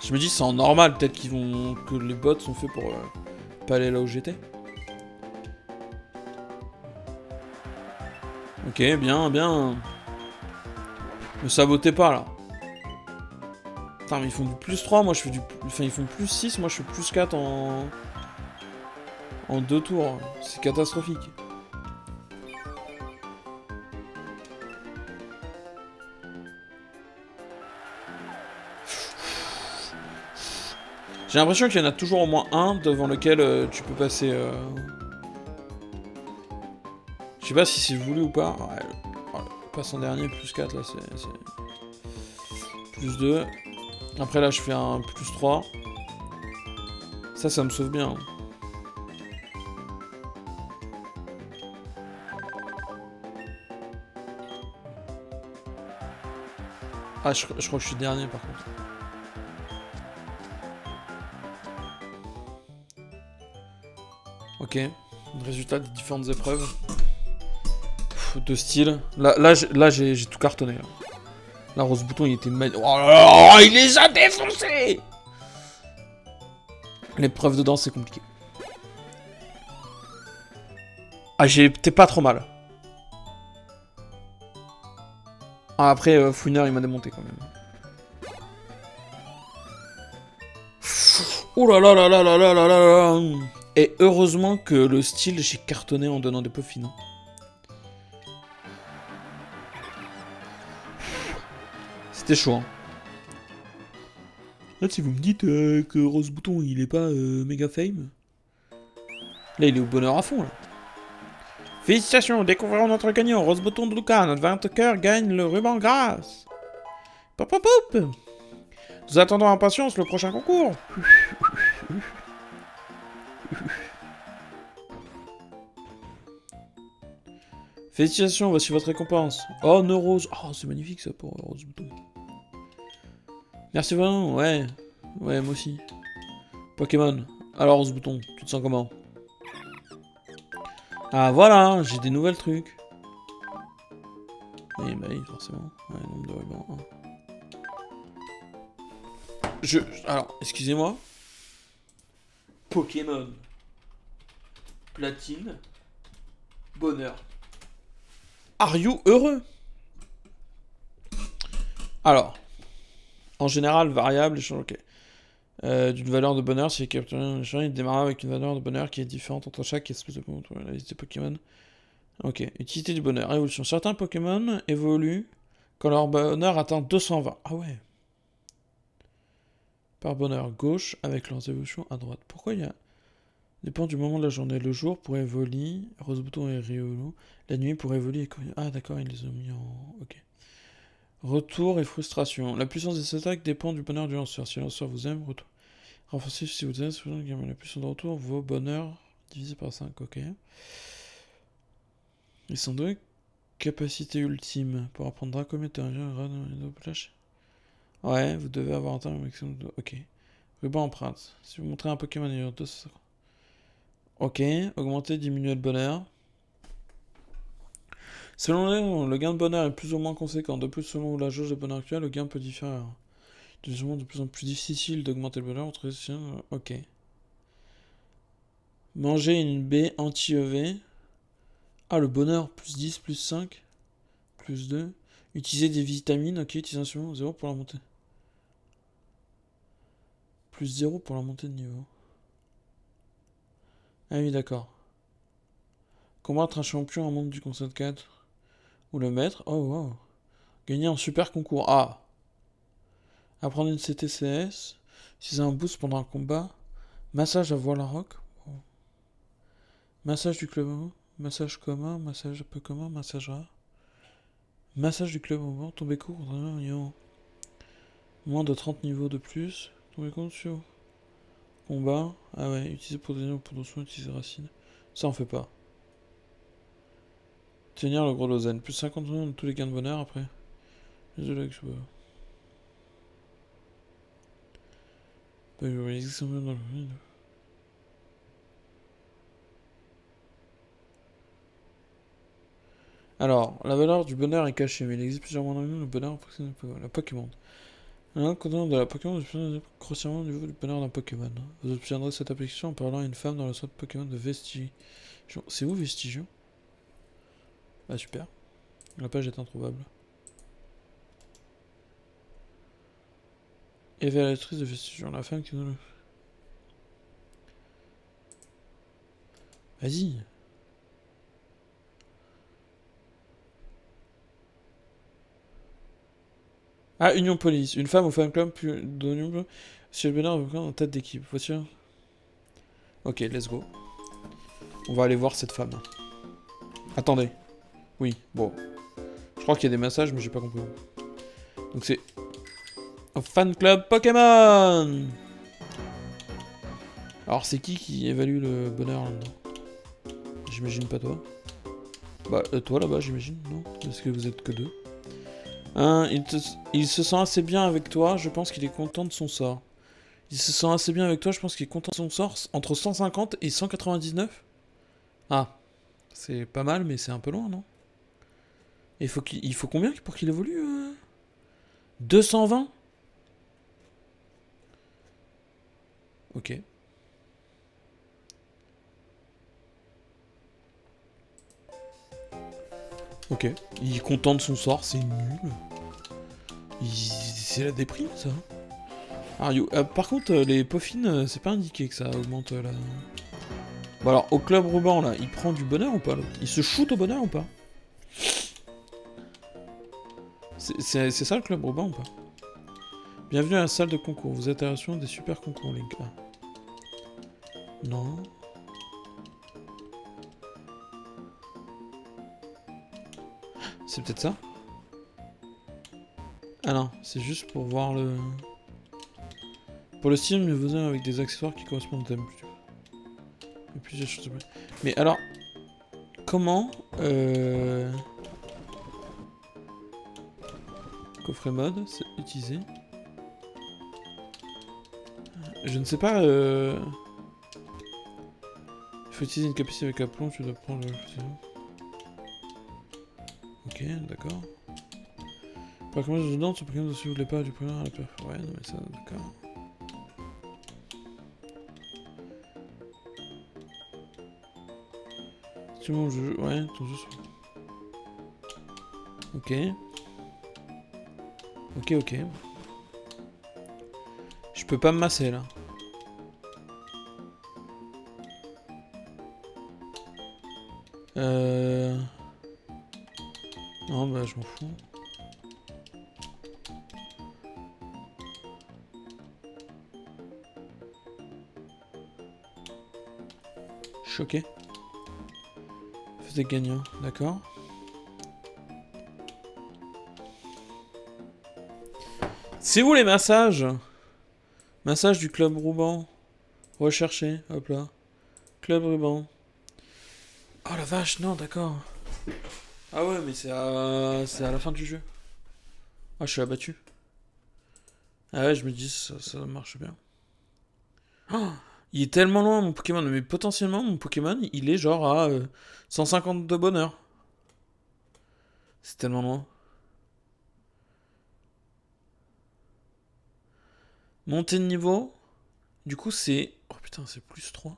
Je me dis, c'est en normal, peut-être qu'ils vont... que les bots sont faits pour pas aller là où j'étais. Ok, bien, bien. Ne sabotez pas, là. Putain, mais ils font du plus 3, moi je fais du... Enfin, ils font plus 6, moi je fais plus 4 en 2 tours. C'est catastrophique. J'ai l'impression qu'il y en a toujours au moins un devant lequel tu peux passer... Je sais pas si c'est voulu ou pas. Ouais, passe en dernier, plus 4, là, c'est... Plus 2. Après, là, je fais un plus 3. Ça me sauve bien. Ah, je crois que je suis dernier, par contre. Ok. Résultat des différentes épreuves. de style. Là j'ai tout cartonné. Là. La Rose Bouton, il était magnifique. Oh là là, il les a défoncés. L'épreuve de danse, c'est compliqué. Ah, j'étais pas trop mal. Ah, après, Fouiner, il m'a démonté quand même. Oh là là là là là là là là. Et heureusement que le style, j'ai cartonné en donnant des peu fines. C'était chaud, hein. Là, si vous me dites que Rose Bouton, il est pas méga fame. Là, il est au bonheur à fond, là. Félicitations, découvrons notre gagnant, Rose Bouton de Luca. Notre vainqueur gagne le ruban grâce. Pop pop pop. Nous attendons impatience le prochain concours. Félicitations, voici votre récompense. Oh, no Rose. Oh, c'est magnifique ça pour Rose Bouton. Merci vraiment, ouais. Ouais, moi aussi. Pokémon. Alors, Rose Bouton, tu te sens comment? Ah, voilà, j'ai des nouvelles trucs. Oui, bah oui, forcément. Ouais, nombre de rubans. Alors, excusez-moi. Pokémon. Platine. Bonheur. Are you heureux? Alors. En général, variable, échange, ok. D'une valeur de bonheur, si capturé un échange, il démarre avec une valeur de bonheur qui est différente entre chaque espèce de la liste des Pokémon. Ok. Utilité du bonheur. Évolution. Certains Pokémon évoluent quand leur bonheur atteint 220. Ah ouais. Par bonheur gauche avec leurs évolutions à droite. Pourquoi il y a... Dépend du moment de la journée. Le jour pour évoluer, Rose Bouton et Riolu. La nuit pour évoluer. Ah d'accord, ils les ont mis en... Ok. Retour et frustration. La puissance de cette attaque dépend du bonheur du lanceur. Si le lanceur vous aime, retour. Renforcez si vous aimez, la puissance de retour, vos bonheurs divisé par 5. Ok. Ils sont deux. Capacité ultime. Pour apprendre Dracomet, Flash. Ouais, vous devez avoir atteint le maximum de... Ok. Ruban empreinte. Si vous montrez un Pokémon numéro 2, ça sera... Ok. Augmenter, diminuer le bonheur. Selon le gain de bonheur est plus ou moins conséquent. De plus, selon la jauge de bonheur actuelle, le gain peut différer. C'est de plus en plus difficile d'augmenter le bonheur entre les... Ok. Manger une baie anti-EV. Ah, le bonheur, plus 10, plus 5, plus 2. Utiliser des vitamines, ok, utilisation 0 pour la montée. Plus 0 pour la montée de niveau. Ah oui, d'accord. Combattre un champion en monde du conseil 4. Ou le maître. Oh, wow. Gagner un super concours. Ah. Apprendre une CTCS. Si c'est un boost pendant un combat. Massage à voile à rock. Oh. Massage du club. Massage commun. Massage peu commun. Massage rare. Massage du club au bord. Tomber court. Moins de 30 niveaux de plus. Tomber court sur. Combat. Ah ouais. Utiliser pour donner ou pour soin. Utiliser racine. Ça on fait pas. Tenir le gros Lausanne. Plus 50 de tous les gains de bonheur après. Désolé que je vois. Pas eu dans le vide. Alors, la valeur du bonheur est cachée, mais il existe plusieurs moyens de le bonheur en fonction de la Pokémon. Alors, quand on de la Pokémon, vous obtiendrez grossièrement le niveau du bonheur d'un Pokémon. Vous obtiendrez cette application en parlant à une femme dans le centre Pokémon de Vestigion. C'est où Vestigion? Ah super. La page est introuvable. Évaluatrice de Vestigion, la femme qui nous le... Vas-y. Ah, Union Police. Une femme ou femme club plus d'Union. Si le bonheur est en tête d'équipe. Voici. Ok, let's go. On va aller voir cette femme. Attendez. Oui, bon. Je crois qu'il y a des massages, mais j'ai pas compris. Donc c'est... un fan club Pokémon. Alors c'est qui évalue le bonheur là-dedans? J'imagine pas toi. Bah toi là-bas j'imagine, non? Parce que vous êtes que deux. Il se sent assez bien avec toi, je pense qu'il est content de son sort. Il se sent assez bien avec toi, je pense qu'il est content de son sort. Entre 150 et 199. Ah. C'est pas mal, mais c'est un peu loin, non? Et il faut combien pour qu'il évolue 220. Ok. Ok. Il est content de son sort, c'est nul. C'est la déprime, ça. Par contre, les peaufines, c'est pas indiqué que ça augmente là. Bon alors, au club ruban, là, il prend du bonheur ou pas, l'autre? Il se shoot au bonheur ou pas? C'est ça le club ruban ou pas? Bienvenue à la salle de concours. Vous êtes à la des super concours, Link. Ah. Non. C'est peut-être ça? Ah non, c'est juste pour voir le... Pour le style, mieux vaut avec des accessoires qui correspondent au thème. Et puis j'ai choses. Mais alors, comment coffret mode, c'est utilisé. Je ne sais pas. Il faut utiliser une capacité avec aplomb, tu dois prendre le. Ok, d'accord. Par contre, je demande sur Pokémon si vous voulez pas du premier à la perf. Ouais, non, mais ça, d'accord. C'est mon jeu. Ouais, ton jeu. Ok. Ok, ok. Je peux pas me masser là. Non, bah je m'en fous. Choqué. Faisait gagnant, d'accord. C'est où les massages? Massage du club ruban. Recherché, hop là. Club ruban. Oh la vache, non, d'accord. Ah ouais, mais c'est à la fin du jeu. Ah, je suis abattu. Ah ouais, je me dis, ça marche bien. Oh, il est tellement loin, mon Pokémon. Mais potentiellement, mon Pokémon, il est genre à 150 de bonheur. C'est tellement loin. Montée de niveau. Du coup, c'est... Oh putain, c'est plus 3.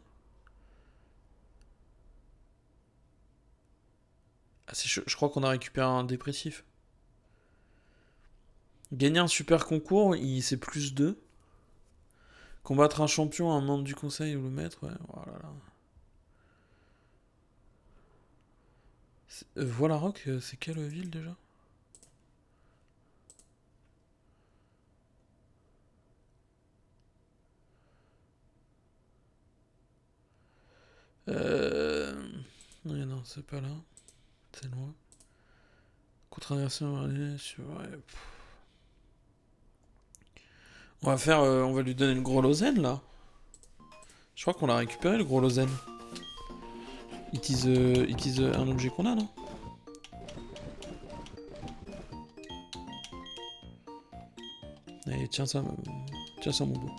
Ah, je crois qu'on a récupéré un dépressif. Gagner un super concours, c'est plus 2. Combattre un champion, un membre du conseil ou le maître, ouais. Oh là là. Voilà Rock, c'est quelle ville déjà? Ouais, non, c'est pas là. C'est loin. Contre-adversaire, ouais. On va lui donner le gros Lozen là. Je crois qu'on l'a récupéré le gros Lozen. It is un objet qu'on a, non? Allez, tiens ça mon beau.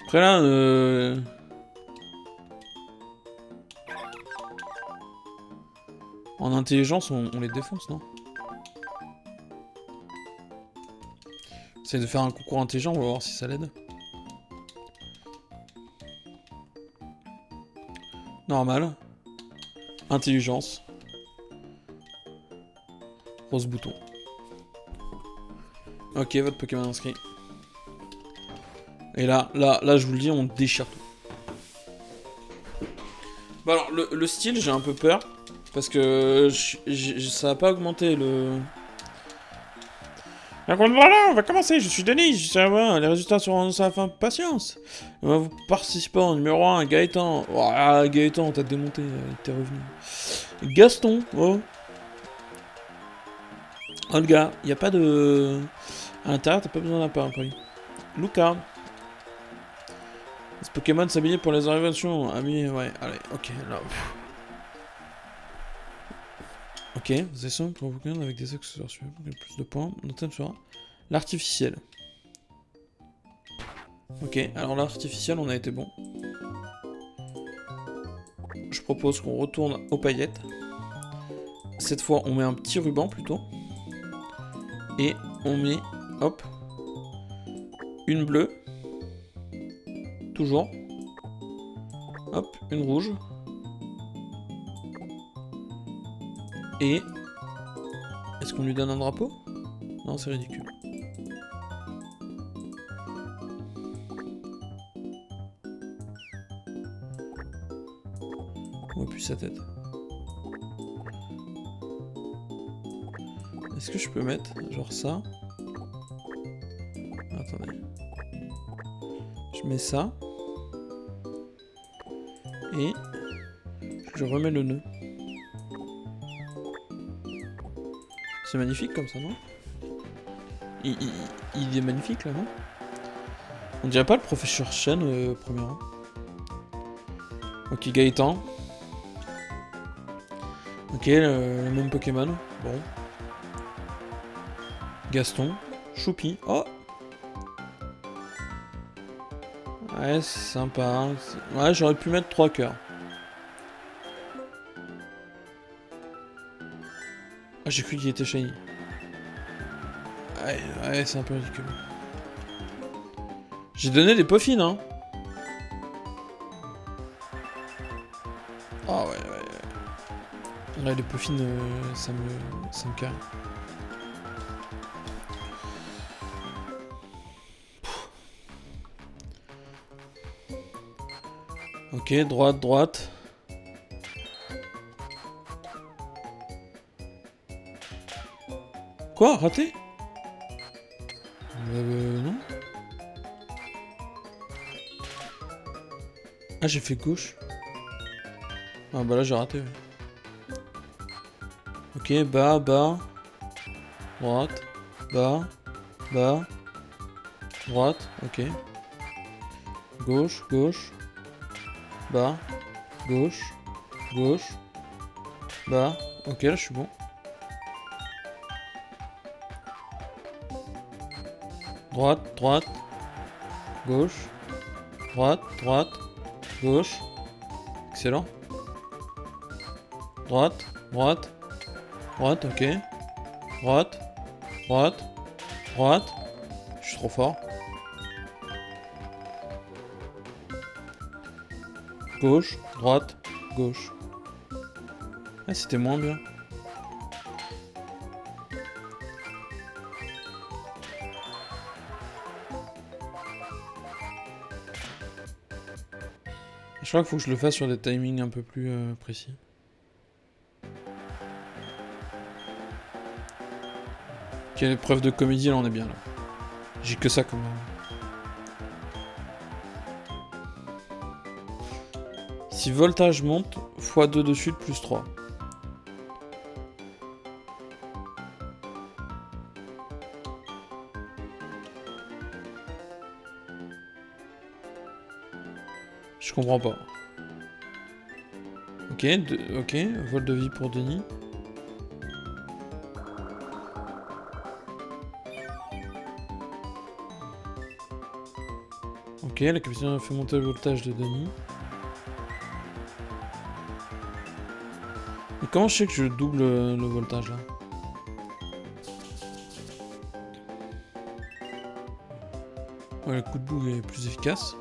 Après là, en intelligence, on les défonce, non? C'est de faire un concours intelligent, on va voir si ça l'aide. Normal. Intelligence. Rose bouton. Ok, votre Pokémon inscrit. Et là, je vous le dis, on déchire tout. Bon alors, le style, j'ai un peu peur. Parce que ça va pas augmenter le... Voilà, on va commencer, je suis Denis, je sais avoir, les résultats seront à la fin, patience. Vous participants, numéro 1, Gaëtan. Oh, Gaëtan, t'as démonté, t'es revenu. Gaston, oh. Olga, y a pas de... À l'intérieur, t'as pas besoin d'un pas, Paris. Luca. Ce Pokémon s'habiller pour les innovations. Ah oui, ouais, allez, ok, là. Ok, vous avez ça pour Pokémon avec des accessoires suivants pour plus de points. Notre thème sera l'artificiel. Ok, alors l'artificiel, on a été bon. Je propose qu'on retourne aux paillettes. Cette fois, on met un petit ruban plutôt. Et on met, hop, une bleue. Toujours. Hop, une rouge. Et... Est-ce qu'on lui donne un drapeau? Non, c'est ridicule. On voit plus sa tête. Est-ce que je peux mettre genre ça? Attendez. Je mets ça. Et je remets le nœud. C'est magnifique comme ça, non? Il est magnifique là, non? On dirait pas le professeur Chen premier rang. Ok, Gaëtan. Ok, le même Pokémon. Bon. Gaston. Choupi. Oh! Ouais, c'est sympa. Hein. Ouais, j'aurais pu mettre 3 cœurs. Ah, j'ai cru qu'il était shiny. Ouais, c'est un peu ridicule. J'ai donné des peaufines, hein. Ah ouais. Là, les peaufines, ça me carre. Ok, droite. Quoi? Raté? Non. Ah, j'ai fait gauche. Ah bah là, j'ai raté. Ouais. Ok, bas. Droite. Bas. Droite. Ok. Gauche. Bas. Gauche. Bas. Ok, là, je suis bon. Droite. Gauche. Droite. Gauche. Excellent. Droite, ok. Droite. Je suis trop fort. Gauche, droite, gauche. Ah, c'était moins bien. Je crois qu'il faut que je le fasse sur des timings un peu plus précis. Quelle épreuve de comédie, là on est bien là. J'ai que ça comme... Si voltage monte, x2 de suite plus 3. Je comprends pas. Ok, vol de vie pour Denis. Ok, la capitaine a fait monter le voltage de Denis. Mais comment je sais que je double le voltage là? Ouais, le coup de boue est plus efficace.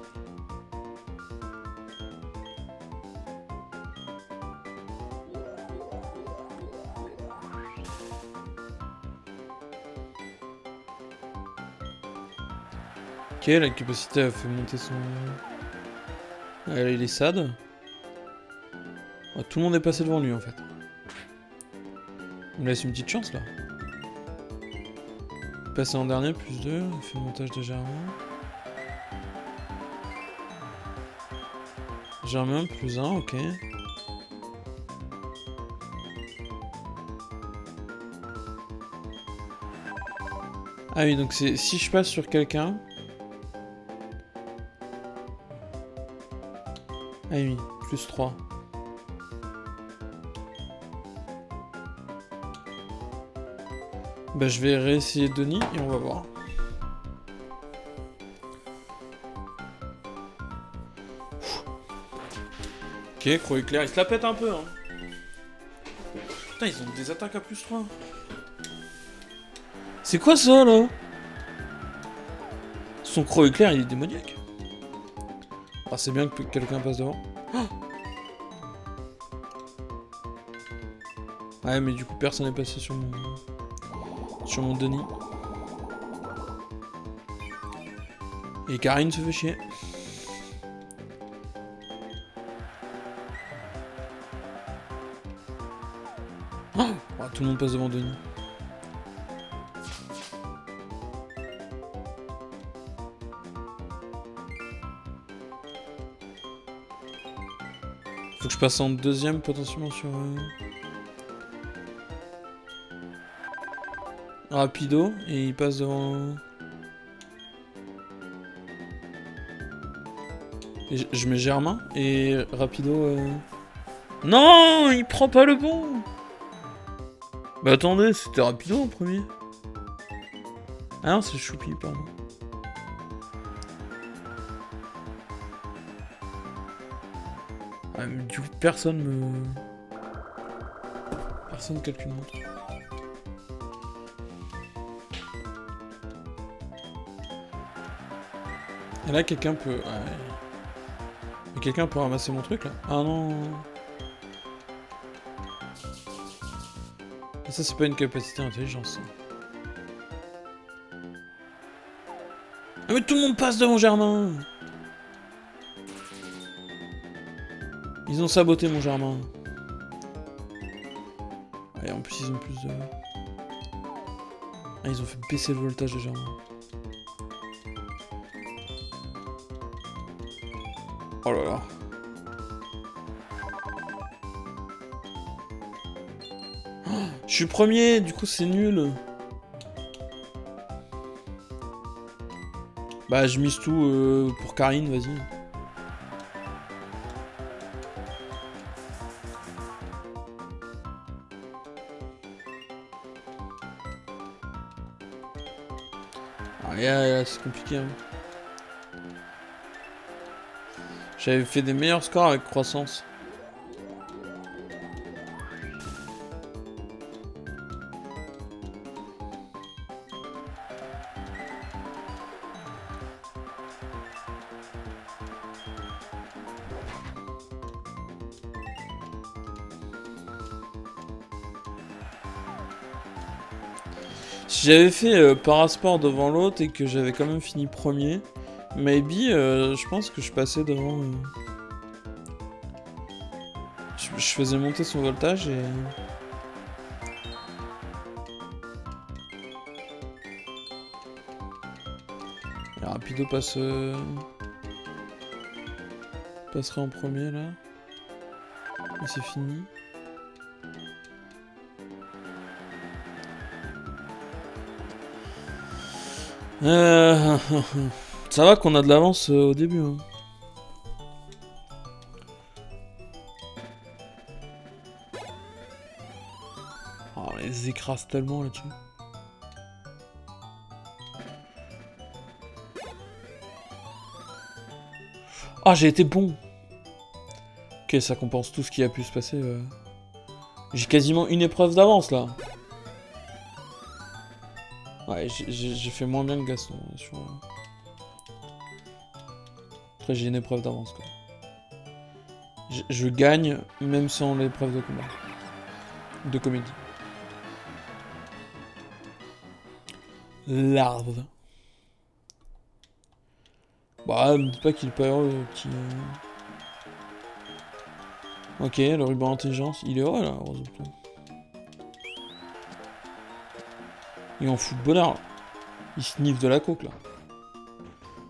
Ok, la capacité a fait monter son... Là, il est sad. Oh, tout le monde est passé devant lui en fait. On me laisse une petite chance là. Passer en dernier, plus 2, on fait montage de Germain. Germain, plus 1, ok. Ah oui, donc c'est si je passe sur quelqu'un... Ah oui, plus 3. Bah je vais réessayer Denis et on va voir. Ok, Croc éclair, il se la pète un peu, hein. Putain, ils ont des attaques à +3. C'est quoi ça, là? Son Croc éclair, il est démoniaque. Ah, c'est bien que quelqu'un passe devant. Oh, ouais, mais du coup, personne n'est passé sur mon Denis. Et Karine se fait chier. Oh, tout le monde passe devant Denis. Faut que je passe en deuxième potentiellement sur... Rapido, et il passe devant... Et je mets Germain, et Rapido... Non, il prend pas le bon. Bah attendez, c'était Rapido en premier. Ah non, c'est Choupi, pardon. Ah, mais du coup, personne calcule mon truc. Et là, quelqu'un peut... Ouais. Mais quelqu'un peut ramasser mon truc, là? Ah non. Ça, c'est pas une capacité d'intelligence. Ah mais tout le monde passe devant Germain. Ils ont saboté mon Germain. Et en plus, ils ont plus de... Ah, ils ont fait baisser le voltage de Germain. Oh là là. Oh, je suis premier, du coup c'est nul. Bah je mise tout pour Karine, vas-y. Ah, c'est compliqué. Hein. J'avais fait des meilleurs scores avec croissance. Si j'avais fait Parasport devant l'autre et que j'avais quand même fini premier, maybe je pense que je passais devant... Je faisais monter son voltage et... Et Rapido passe... passerait en premier là. Et c'est fini. Ça va qu'on a de l'avance au début. Hein. Oh, on les écrase tellement là-dessus. Ah, j'ai été bon. Ok, ça compense tout ce qui a pu se passer. J'ai quasiment une épreuve d'avance là. Ouais, j'ai fait moins bien que Gaston. Sur... Après, j'ai une épreuve d'avance quoi. Je gagne même sans l'épreuve de combat. De comédie. L'arbre. Bah, me dis pas qu'il est pas heureux, petit... Ok, le ruban intelligence, il est heureux là, Rose Bouton. Il en fout de bonheur là. Il sniffe de la coke là.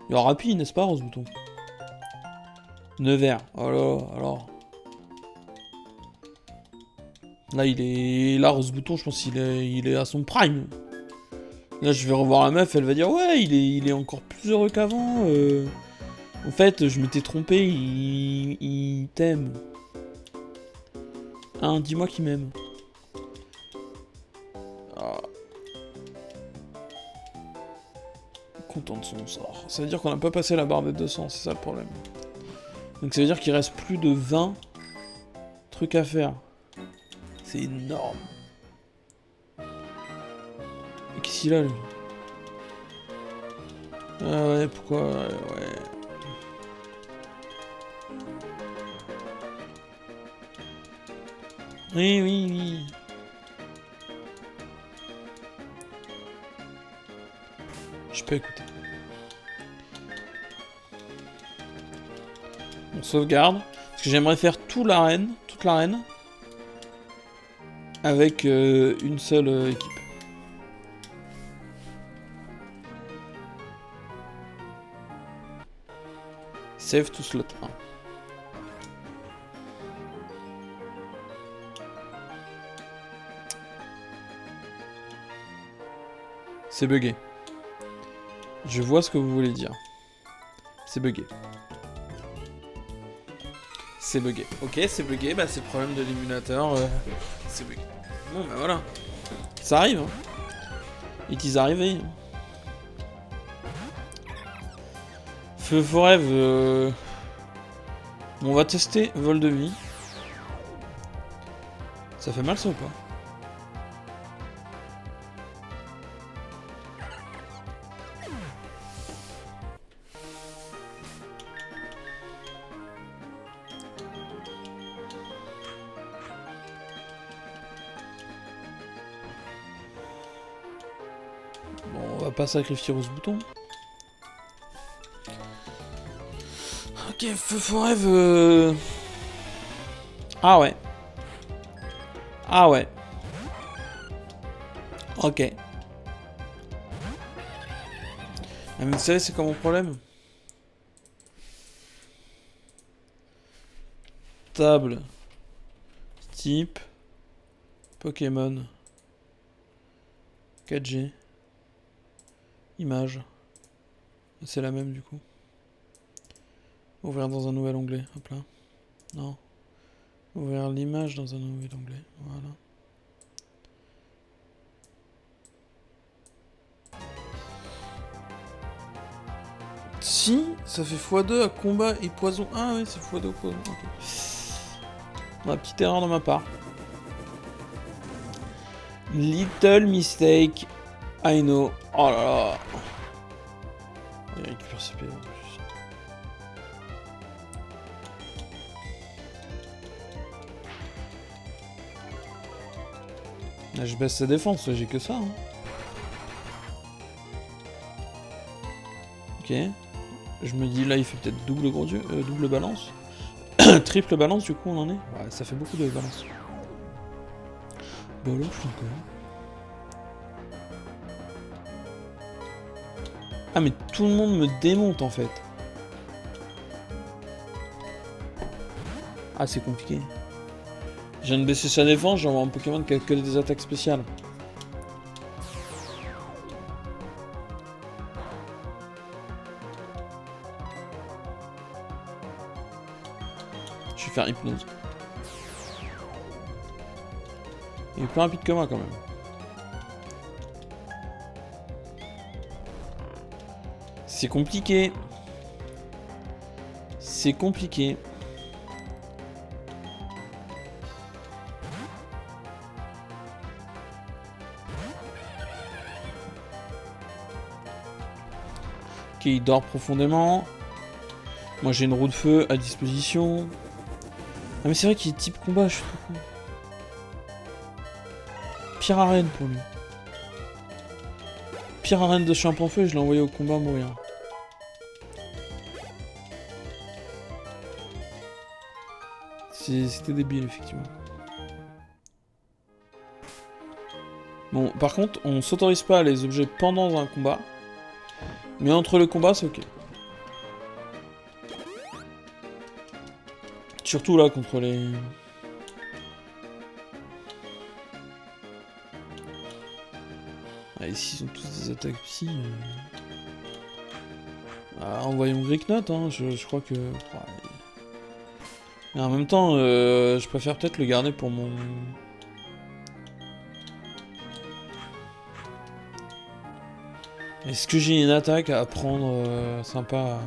Il est rapide, n'est-ce pas, Rose Bouton? Nevers, oh là, alors. Là, il est... Là, Rose Bouton, je pense qu'il est à son prime. Là, je vais revoir la meuf, elle va dire, ouais, il est encore plus heureux qu'avant. En fait, je m'étais trompé, il t'aime. Hein, dis-moi qu'il m'aime. Ah. Content de son sort. Ça veut dire qu'on n'a pas passé la barre des 200, c'est ça le problème. Donc ça veut dire qu'il reste plus de 20 trucs à faire. C'est énorme. Et qu'est-ce qu'il a, lui? Ah ouais, pourquoi? Ouais. Oui, oui, oui. Je peux écouter. On sauvegarde. Parce que j'aimerais faire toute l'arène. Avec une seule équipe. Save to slot 1. C'est bugué. Je vois ce que vous voulez dire. C'est bugué. C'est bugué. Ok, c'est bugué, bah c'est le problème de l'émulateur. C'est bugué. Bon, bah voilà. Ça arrive, hein. It is arrivé. Feu Forever. On va tester vol de vie. Ça fait mal ça ou pas? Bon, on va pas sacrifier ce bouton. Ok, Feu Forever. Ah ouais. Ah ouais. Ok. Ah, mais vous savez, c'est quoi mon problème? Table. Type. Pokémon. 4G. Image. C'est la même du coup. Ouvrir dans un nouvel onglet. Hop là. Non. Ouvrir l'image dans un nouvel onglet. Voilà. Si, ça fait x2 à combat et poison. Ah oui, c'est x2 au poison. Okay. Une petite erreur de ma part. Little mistake. I know. Oh là là. Il récupère ses PV. Là, je baisse sa défense, j'ai que ça. Hein. Ok. Je me dis là, il fait peut-être double gros dieu, double balance. Triple balance, du coup, on en est. Ouais, ça fait beaucoup de balance. Balance encore. Ah, mais tout le monde me démonte en fait. Ah, c'est compliqué. Je viens de baisser sa défense, j'envoie un Pokémon qui a que des attaques spéciales. Je vais faire hypnose. Il est plus rapide que moi quand même. C'est compliqué. C'est compliqué. Ok, il dort profondément. Moi j'ai une roue de feu à disposition. Ah mais c'est vrai qu'il est type combat, je suis trop con. Pire arène pour lui. Pire arène de champ en feu et je l'ai envoyé au combat mourir. C'était débile effectivement. Bon, par contre, on s'autorise pas les objets pendant un combat. Mais entre le combat, c'est ok. Surtout là, contre les... Ah, ici, ils ont tous des attaques psy. Ah, envoyons Gricknot, hein, je crois que... Ouais. Mais en même temps, je préfère peut-être le garder pour mon... Est-ce que j'ai une attaque à prendre sympa?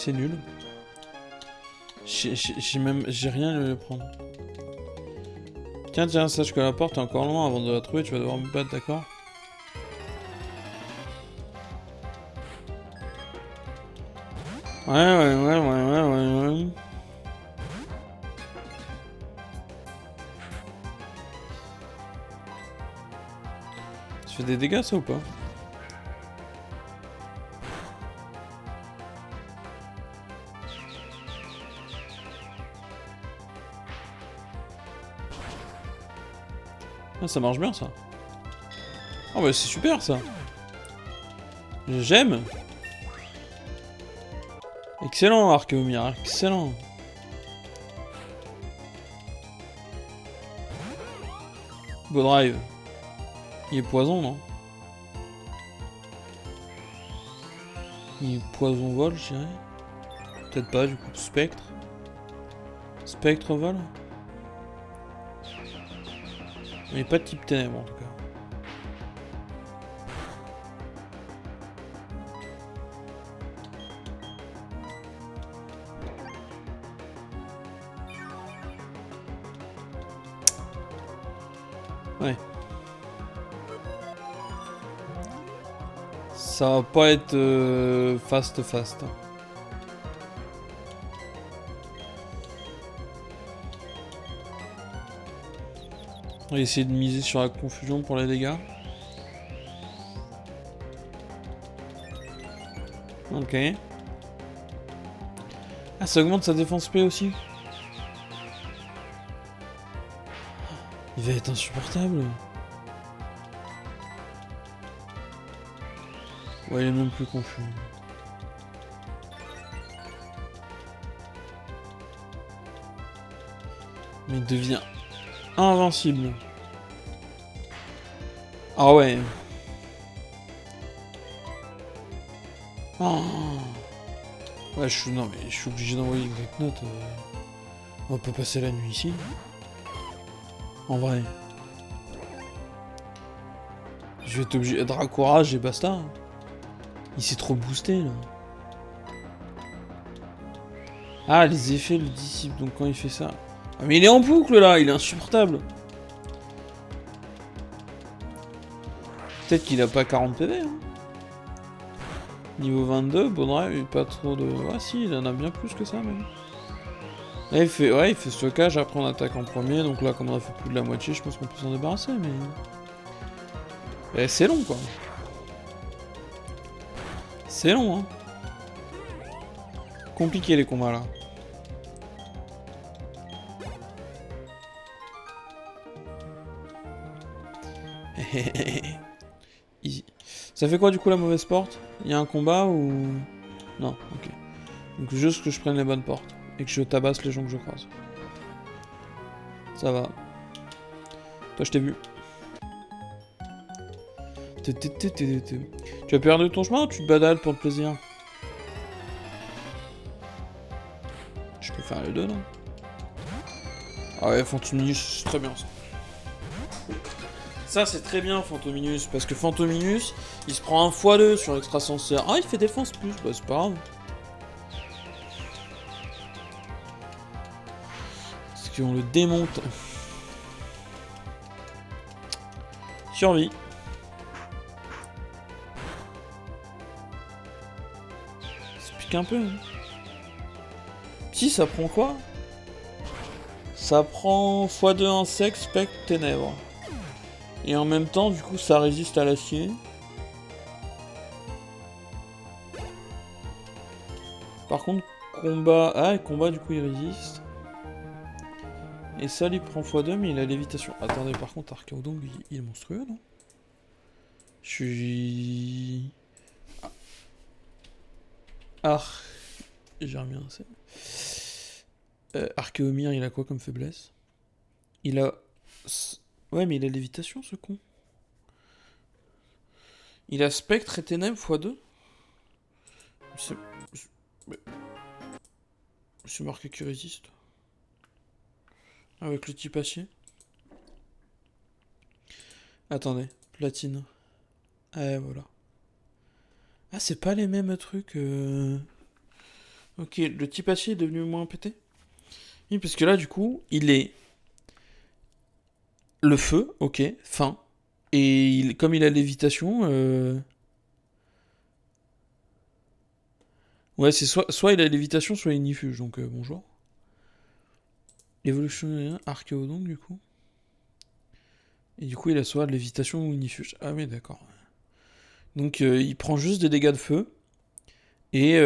C'est nul. J'ai rien à le prendre. Tiens, sache que la porte est encore loin avant de la trouver, tu vas devoir me battre, d'accord? Ouais. Ça fait des dégâts, ça, ou pas? Ah, ça marche bien, ça. Oh, bah, c'est super, ça. J'aime. Excellent, Archeomir, excellent. Beau drive. Il est poison, non? Il est poison vol, je dirais. Peut-être pas, du coup. Spectre. Spectre vol. Il n'est pas de type ténèbres, en tout cas. Ouais. Ça va pas être fast. On va essayer de miser sur la confusion pour les dégâts. Ok. Ah, ça augmente sa défense P aussi. Il va être insupportable. Ouais, il est même plus confus. Mais il devient invincible. Ah ouais. Oh. Ouais, non mais je suis obligé d'envoyer une Great Note. On peut passer la nuit ici. En vrai. Je vais être obligé. Dracourage et basta. Il s'est trop boosté là. Ah, les effets le dissipent donc quand il fait ça. Ah, mais il est en boucle là, il est insupportable. Peut-être qu'il a pas 40 PV. Hein. Niveau 22, bon drive, pas trop de. Ah si, il en a bien plus que ça même. Là, il fait stockage, après on attaque en premier, donc là comme on a fait plus de la moitié, je pense qu'on peut s'en débarrasser, mais. C'est long quoi. C'est long hein. Compliqué les combats là. Easy. Ça fait quoi du coup la mauvaise porte? Il y a un combat ou... Non, ok. Donc juste que je prenne les bonnes portes. Et que je tabasse les gens que je croise. Ça va. Toi je t'ai vu. Tu as perdu ton chemin ou tu te badales pour le plaisir? Je peux faire les deux non? Ah ouais, Fantominus, c'est très bien ça. Ça c'est très bien Fantominus, parce que Fantominus, il se prend un x2 sur l'extrasenseur. Ah il fait défense plus, bah c'est pas grave. Parce qu'on le démonte. Survie. Ça pique un peu. Hein. Si ça prend quoi? Ça prend x2 insecte, spectre, ténèbres. Et en même temps, du coup, ça résiste à l'acier. Par contre, combat... Ah, combat, du coup, il résiste. Et ça, il prend x2, mais il a lévitation. Attendez, par contre, Archaudong, il est monstrueux, non? Je suis... J'ai remis un C. Archéomir, il a quoi comme faiblesse? Il a... Ouais, mais il a lévitation, ce con. Il a spectre et ténèbres x2. C'est marqué qu'il résiste. Avec le type acier. Attendez, platine. Ah, voilà. Ah, c'est pas les mêmes trucs. Ok, le type acier est devenu moins pété. Oui, parce que là, du coup, il est le feu, ok, fin. Et comme il a lévitation, ouais, c'est soit il a lévitation, soit il ignifuge, donc bonjour. Évolution archéodonte, du coup. Et du coup, il a soit lévitation ou ignifuge. Ah oui, d'accord. Donc, il prend juste des dégâts de feu. Et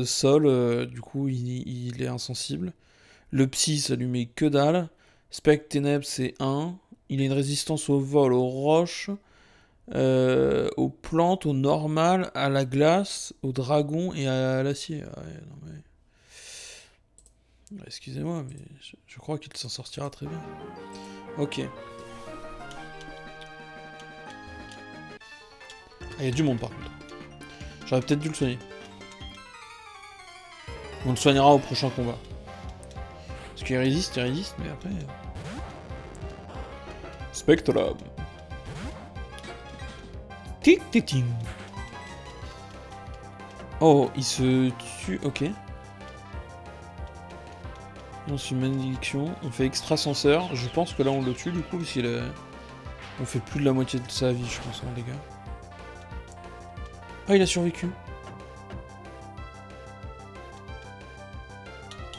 sol, du coup, il est insensible. Le psy, ça lui met que dalle. Spectre ténèbres, c'est 1. Il a une résistance au vol, aux roches, aux plantes, au normal, à la glace, au dragon et à l'acier. Ah ouais, non mais... Excusez-moi, mais je crois qu'il s'en sortira très bien. Ok. Ah, il y a du monde par contre. J'aurais peut-être dû le soigner. On le soignera au prochain combat. Parce qu'il résiste, mais après... Spectrum. Tic tic tic. Oh, il se tue, ok. On se une malédiction, on fait extrasenseur. Je pense que là on le tue du coup, s'il a... On fait plus de la moitié de sa vie, je pense, en dégâts. Ah, il a survécu.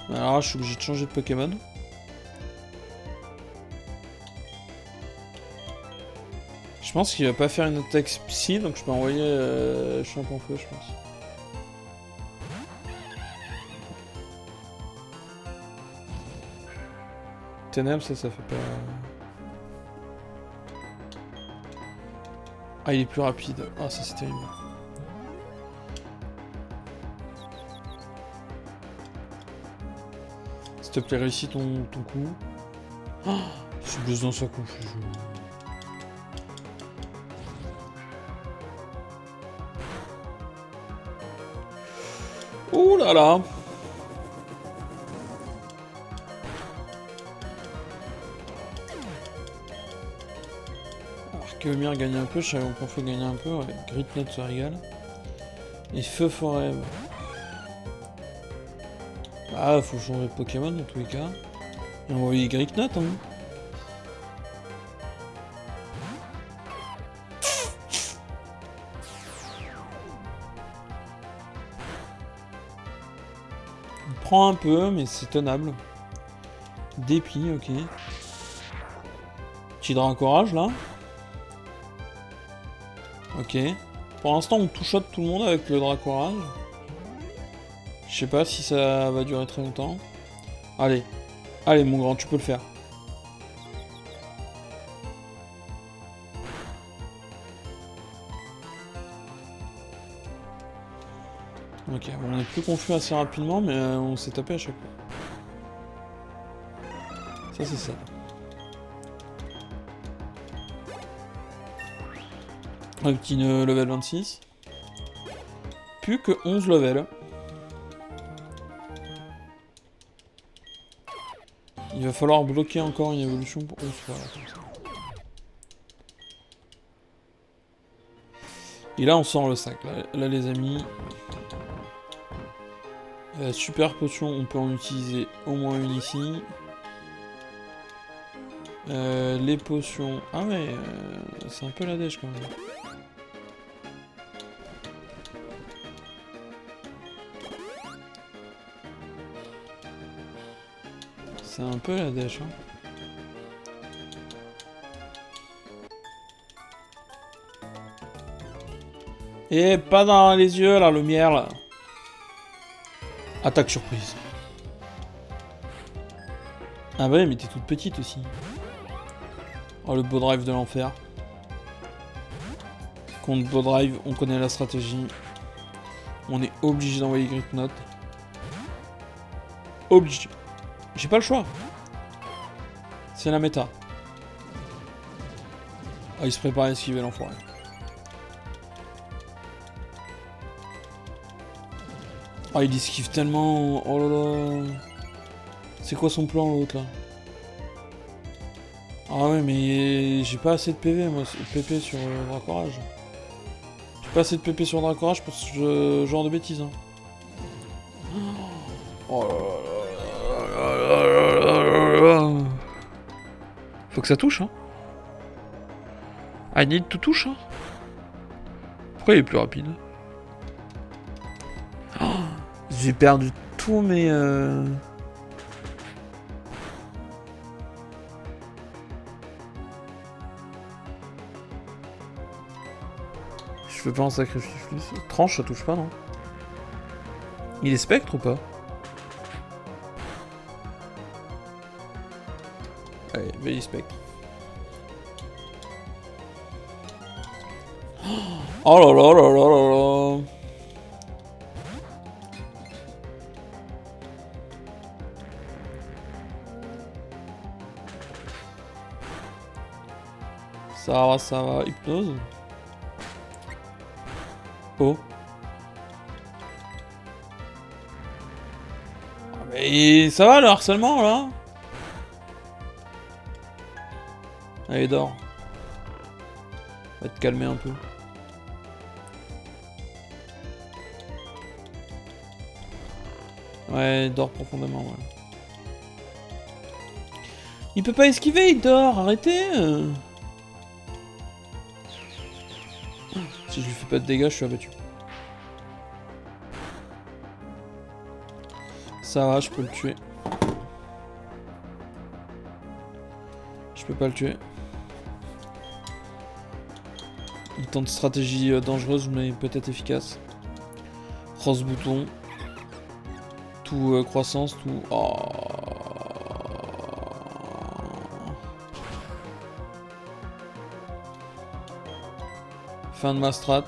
Alors là, je suis obligé de changer de Pokémon. Je pense qu'il va pas faire une attaque psy, donc je peux envoyer Champ en feu, je pense. Ténèbres, ça fait pas... Ah, il est plus rapide. Ah, ça c'est terrible. S'il te plaît, réussis ton coup. Oh, je suis blessé dans sa confusion. Oh là là. Archéomir gagne un peu, Chagon Conflit gagne un peu, ouais. Gritnut se régale. Et Feu Forêt. Ah, faut changer de Pokémon dans tous les cas. Et on va envoyer Gritnut, hein. Il prend un peu, mais c'est tenable. Dépit, ok. Petit Dracorage, là. Ok. Pour l'instant, on touchote tout le monde avec le Dracorage. Je sais pas si ça va durer très longtemps. Allez. Allez, mon grand, tu peux le faire. Ok, bon, on est plus confus assez rapidement, mais on s'est tapé à chaque fois. Ça, c'est ça. Un petit level 26. Plus que 11 levels. Il va falloir bloquer encore une évolution pour 11 fois. Là, comme ça. Et là, on sort le sac. Là les amis. Super potion, on peut en utiliser au moins une ici. Les potions... Ah ouais, c'est un peu la dèche quand même. C'est un peu la dèche, hein. Et pas dans les yeux, la lumière, là. Attaque surprise. Ah bah ouais, mais t'es toute petite aussi. Oh, le beau drive de l'enfer. Contre beau drive, on connaît la stratégie. On est obligé d'envoyer Gritnut. Obligé. J'ai pas le choix. C'est la méta. Ah, il se prépare à esquiver l'enfoiré. Ah, il esquive tellement... Oh là là... C'est quoi son plan, l'autre, là? Ah ouais, mais j'ai pas assez de PV, moi, PP sur Dracorage. J'ai pas assez de PP sur Dracorage pour ce genre de bêtises, hein. Oh là là. Faut que ça touche, hein. I need to touche, hein. Pourquoi il est plus rapide? Oh, j'ai perdu tous mes... Je fais pas un sacrifice. Tranche, ça touche pas, non? Il est spectre ou pas? Allez, Veli spectre. Oh là là là là là là. Ça va, hypnose. Oh. Mais ça va le harcèlement là? Allez, dors. Va te calmer un peu. Ouais, dors profondément, ouais. Il peut pas esquiver, il dort, arrêtez. Si je lui fais pas de dégâts, je suis abattu. Ça va, je peux le tuer. Je peux pas le tuer. Il tente stratégie dangereuse, mais peut-être efficace. Cross bouton. Tout croissance, tout... Oh. Fin de ma strat.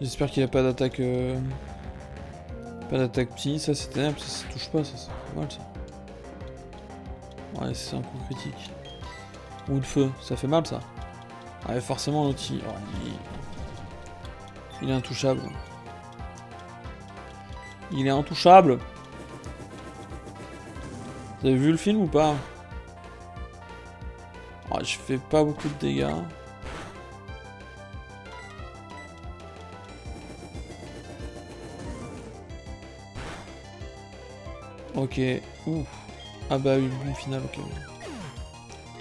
J'espère qu'il n'y a pas d'attaque... Pas d'attaque psy. Ça c'est ténèbres, ça touche pas, ça c'est pas mal ça. Ouais, c'est un coup critique. Ou de feu, ça fait mal ça. Ouais, forcément l'outil. Oh, il est intouchable. Il est intouchable. Vous avez vu le film ou pas? Oh, je fais pas beaucoup de dégâts. Ok. Ouf. Ah bah oui, bon final, ok.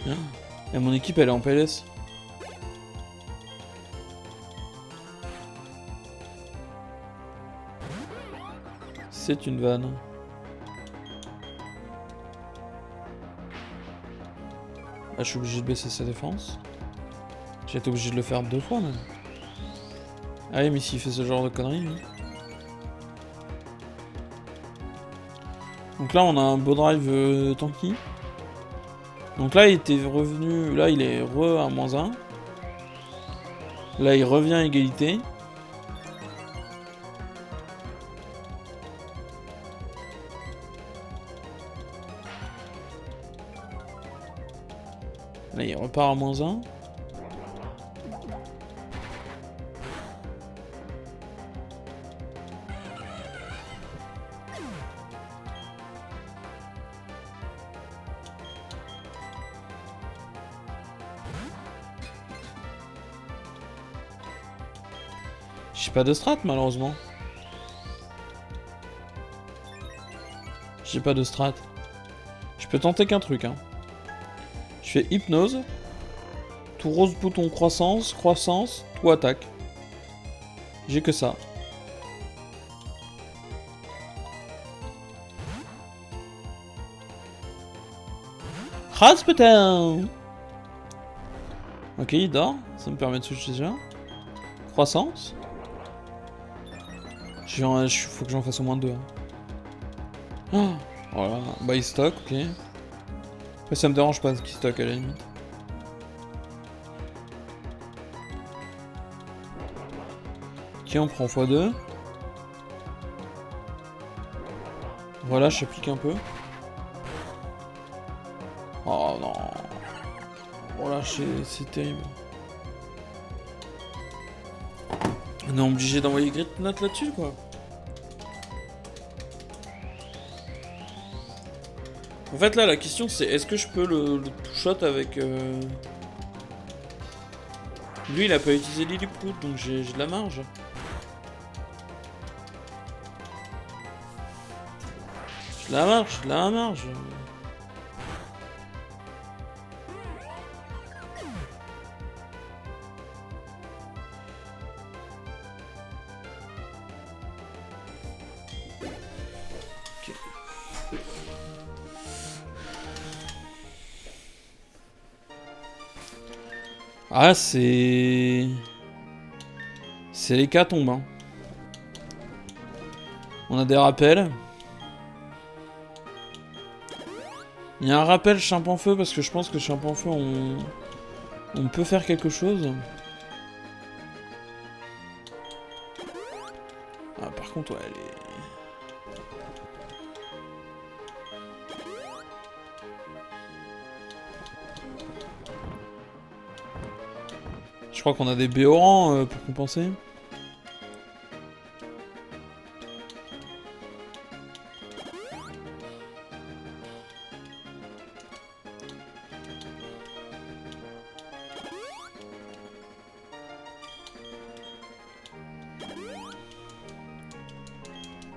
Bien. Et mon équipe elle est en PLS. C'est une vanne. Ah, je suis obligé de baisser sa défense. J'ai été obligé de le faire 2 fois même. Ah oui, mais s'il fait ce genre de conneries, oui. Donc là on a un beau drive tanky. Donc là il était revenu, là il est à -1. Là il revient à égalité. Là il repart à -1. J'ai pas de strat malheureusement. J'ai pas de strat. Je peux tenter qu'un truc, hein. Je fais hypnose. Tout rose bouton croissance, tout attaque. J'ai que ça. Ras putain. Ok, il dort. Ça me permet de switcher déjà. Croissance. Faut que j'en fasse au moins 2. Hein. Oh, voilà. Bah il stock, ok. Après ça me dérange pas qu'il stocke à la limite. Ok, on prend x2. Voilà, je pique un peu. Oh non. Voilà, c'est terrible. On est obligé d'envoyer Grit Note là-dessus, quoi. En fait, là, la question, c'est est-ce que je peux le two-shot avec... Lui, il a pas utilisé Lilliput, donc j'ai de la marge. J'ai de la marge, j'ai de la marge. Ah, c'est l'hécatombe, hein. On a des rappels. Il y a un rappel Chimpanfeu parce que je pense que Chimpanfeu, on peut faire quelque chose. Ah, par contre, ouais, elle est... Je crois qu'on a des Béorans pour compenser.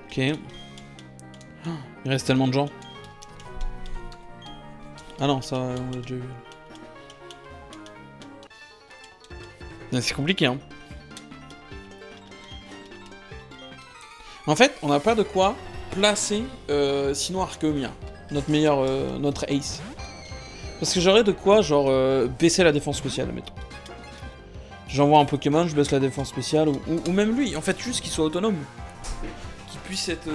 Ok. Oh, il reste tellement de gens. Ah non, ça, on l'a déjà vu. C'est compliqué, hein. En fait, on n'a pas de quoi placer sinon Archeomia, notre meilleur, notre ace. Parce que j'aurais de quoi, genre, baisser la défense spéciale, mettons. J'envoie un Pokémon, je baisse la défense spéciale, ou même lui, en fait, juste qu'il soit autonome. Qu'il puisse être...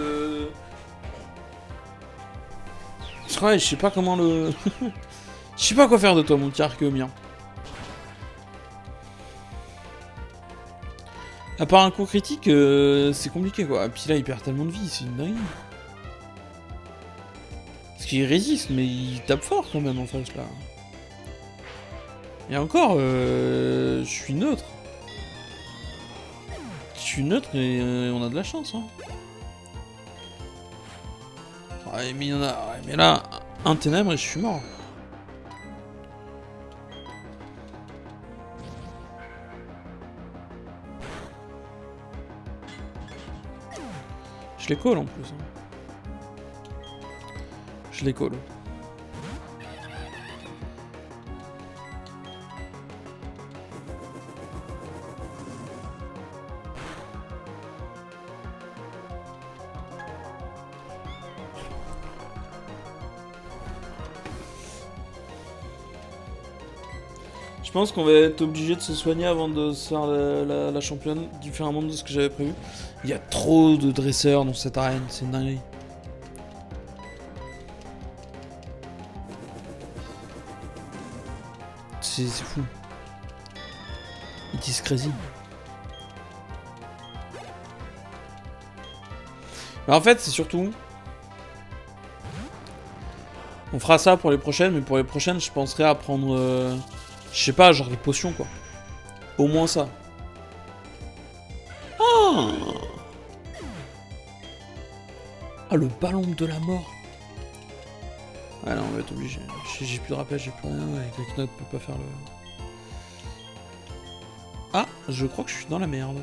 Ouais, je sais pas comment le... Je sais pas quoi faire de toi, mon petit Archeomia. À part un coup critique, c'est compliqué, quoi. Et puis là, il perd tellement de vie, c'est une dinguerie. Parce qu'il résiste, mais il tape fort, quand même, en face, là. Et encore, je suis neutre. Je suis neutre et on a de la chance, hein. Ouais, mais il y en a... Ouais, mais là, un ténèbre et je suis mort. Je les colle en plus. Hein. Je les colle. Je pense qu'on va être obligé de se soigner avant de se faire la championne, différemment de ce que j'avais prévu. Il y a trop de dresseurs dans cette arène, c'est une dinguerie. C'est fou. It is crazy. Mais en fait, c'est surtout... On fera ça pour les prochaines, mais pour les prochaines, je penserais à prendre... je sais pas, genre des potions, quoi. Au moins ça. Ah, ah, le ballon de la mort. Ah non, on va être obligé. J'ai plus de rappel, j'ai plus rien. Avec la Knock, on peut pas faire le... Ah, je crois que je suis dans la merde.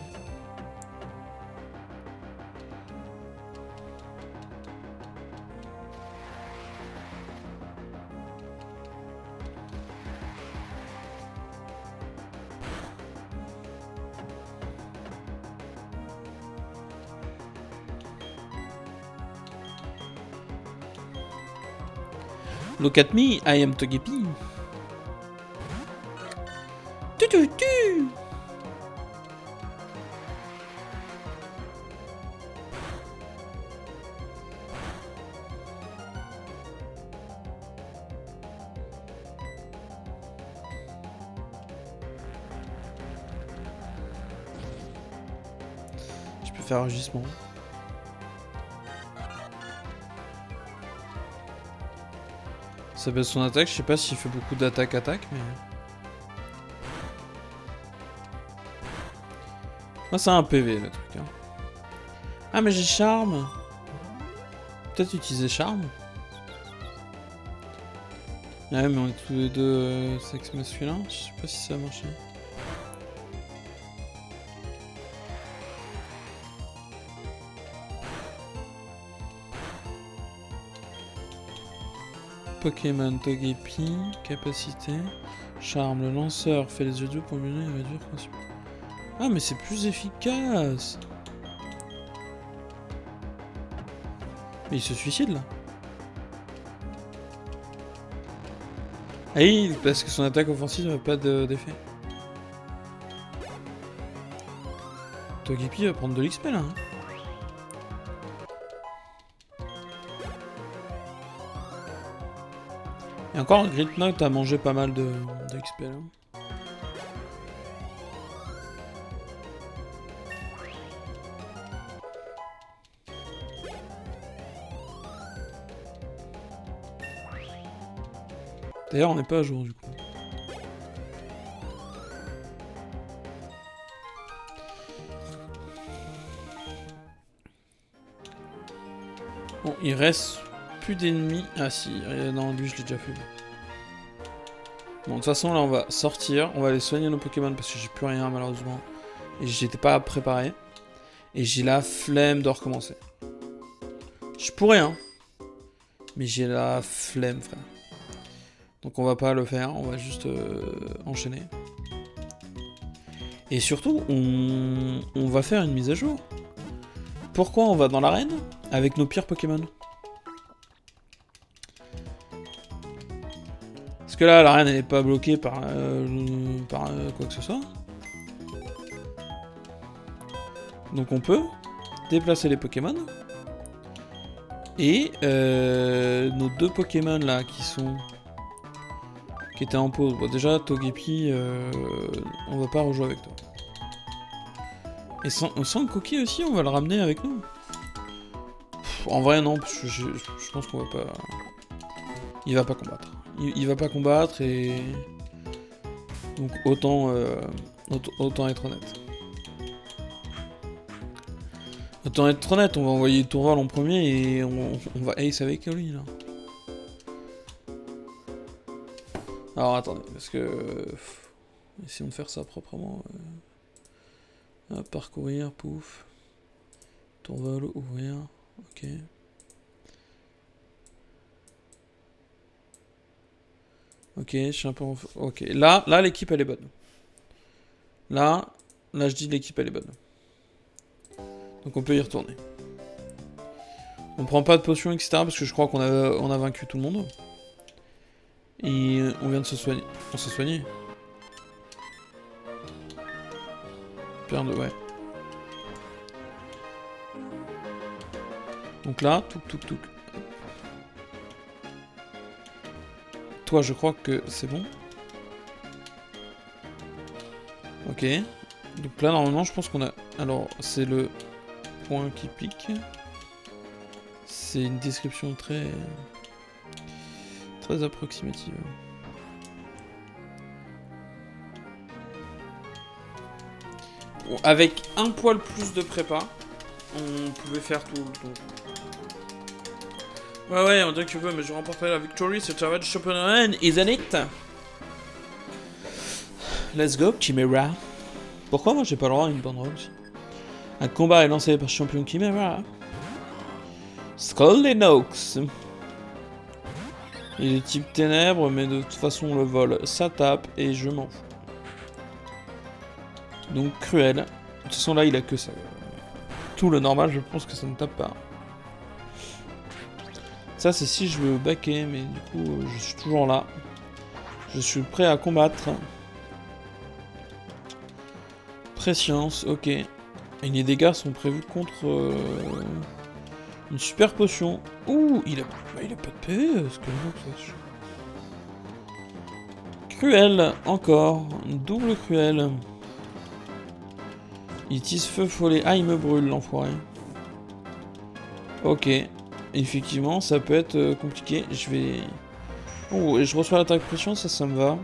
Look at me, I am Togepi. Tu. Je peux faire un rugissement. Ça baisse son attaque, je sais pas s'il fait beaucoup d'attaque-attaque, mais... Moi c'est un PV le truc. Hein. Ah mais j'ai charme. Peut-être utiliser charme. Ouais mais on est tous les deux sexe masculin, je sais pas si ça va marcher. Pokémon Togepi, capacité, charme, le lanceur fait les audios pour mener et réduire principe. Ah mais c'est plus efficace. Mais il se suicide là. Ah oui, parce que son attaque offensive n'a pas d'effet. Togepi va prendre de l'XP là. Hein. Et encore, Grit Note a mangé pas mal de XP là. D'ailleurs, on n'est pas à jour du coup. Bon, il reste plus d'ennemis. Ah si, non, lui je l'ai déjà fait. Bon, de toute façon, là on va sortir. On va aller soigner nos Pokémon parce que j'ai plus rien malheureusement. Et j'étais pas préparé. Et j'ai la flemme de recommencer. Je pourrais, hein. Mais j'ai la flemme, frère. Donc on va pas le faire, on va juste enchaîner. Et surtout, on va faire une mise à jour. Pourquoi on va dans l'arène avec nos pires Pokémon? Parce que là, l'arène elle est pas bloquée par quoi que ce soit. Donc on peut déplacer les Pokémon. Et nos deux Pokémon là qui étaient en pause. Bon, déjà, Togepi, on va pas rejouer avec toi. Et sans Cookie aussi, on va le ramener avec nous. En vrai, non, parce que je pense qu'on va pas... Il va pas combattre. Il va pas combattre et... Donc autant être honnête. Autant être honnête, on va envoyer Tourval en premier et on va ace avec lui là. Alors attendez, parce que... essayons de faire ça proprement. Parcourir, pouf. Tourval, ouvrir, ok. Ok, je suis un peu... Ok, là l'équipe elle est bonne. Là je dis l'équipe elle est bonne. Donc on peut y retourner. On prend pas de potions, etc. Parce que je crois qu'on a vaincu tout le monde. Et on vient de se soigner. On s'est soigné. Pierre de... ouais. Donc là, tout. Toi, je crois que c'est bon. Ok. Donc là, normalement, je pense qu'on a... Alors, c'est le point qui pique. C'est une description très approximative. Bon, avec un poil plus de prépa, on pouvait faire tout. Ouais, on dirait que tu veux, mais je remporterai la victory, c'est un match championnat, isn't it? Let's go, Chimera. Pourquoi moi j'ai pas le droit à une banderole aussi? Un combat est lancé par champion Chimera. Skull et Nox. Il est type ténèbres, mais de toute façon le vol, ça tape et je m'en fous. Donc cruel. De toute façon là il a que ça. Tout le normal, je pense que ça ne tape pas. Ça c'est si je veux backer, mais du coup je suis toujours là. Je suis prêt à combattre. Préscience, ok. Et les dégâts sont prévus contre une super potion. Ouh, il a pas de PV, ce que ça. Cruel, encore. Double cruel. Il utilise feu follet. Ah, il me brûle, l'enfoiré. Ok. Effectivement, ça peut être compliqué. Je vais... Oh, et je reçois l'attaque pression, ça me va.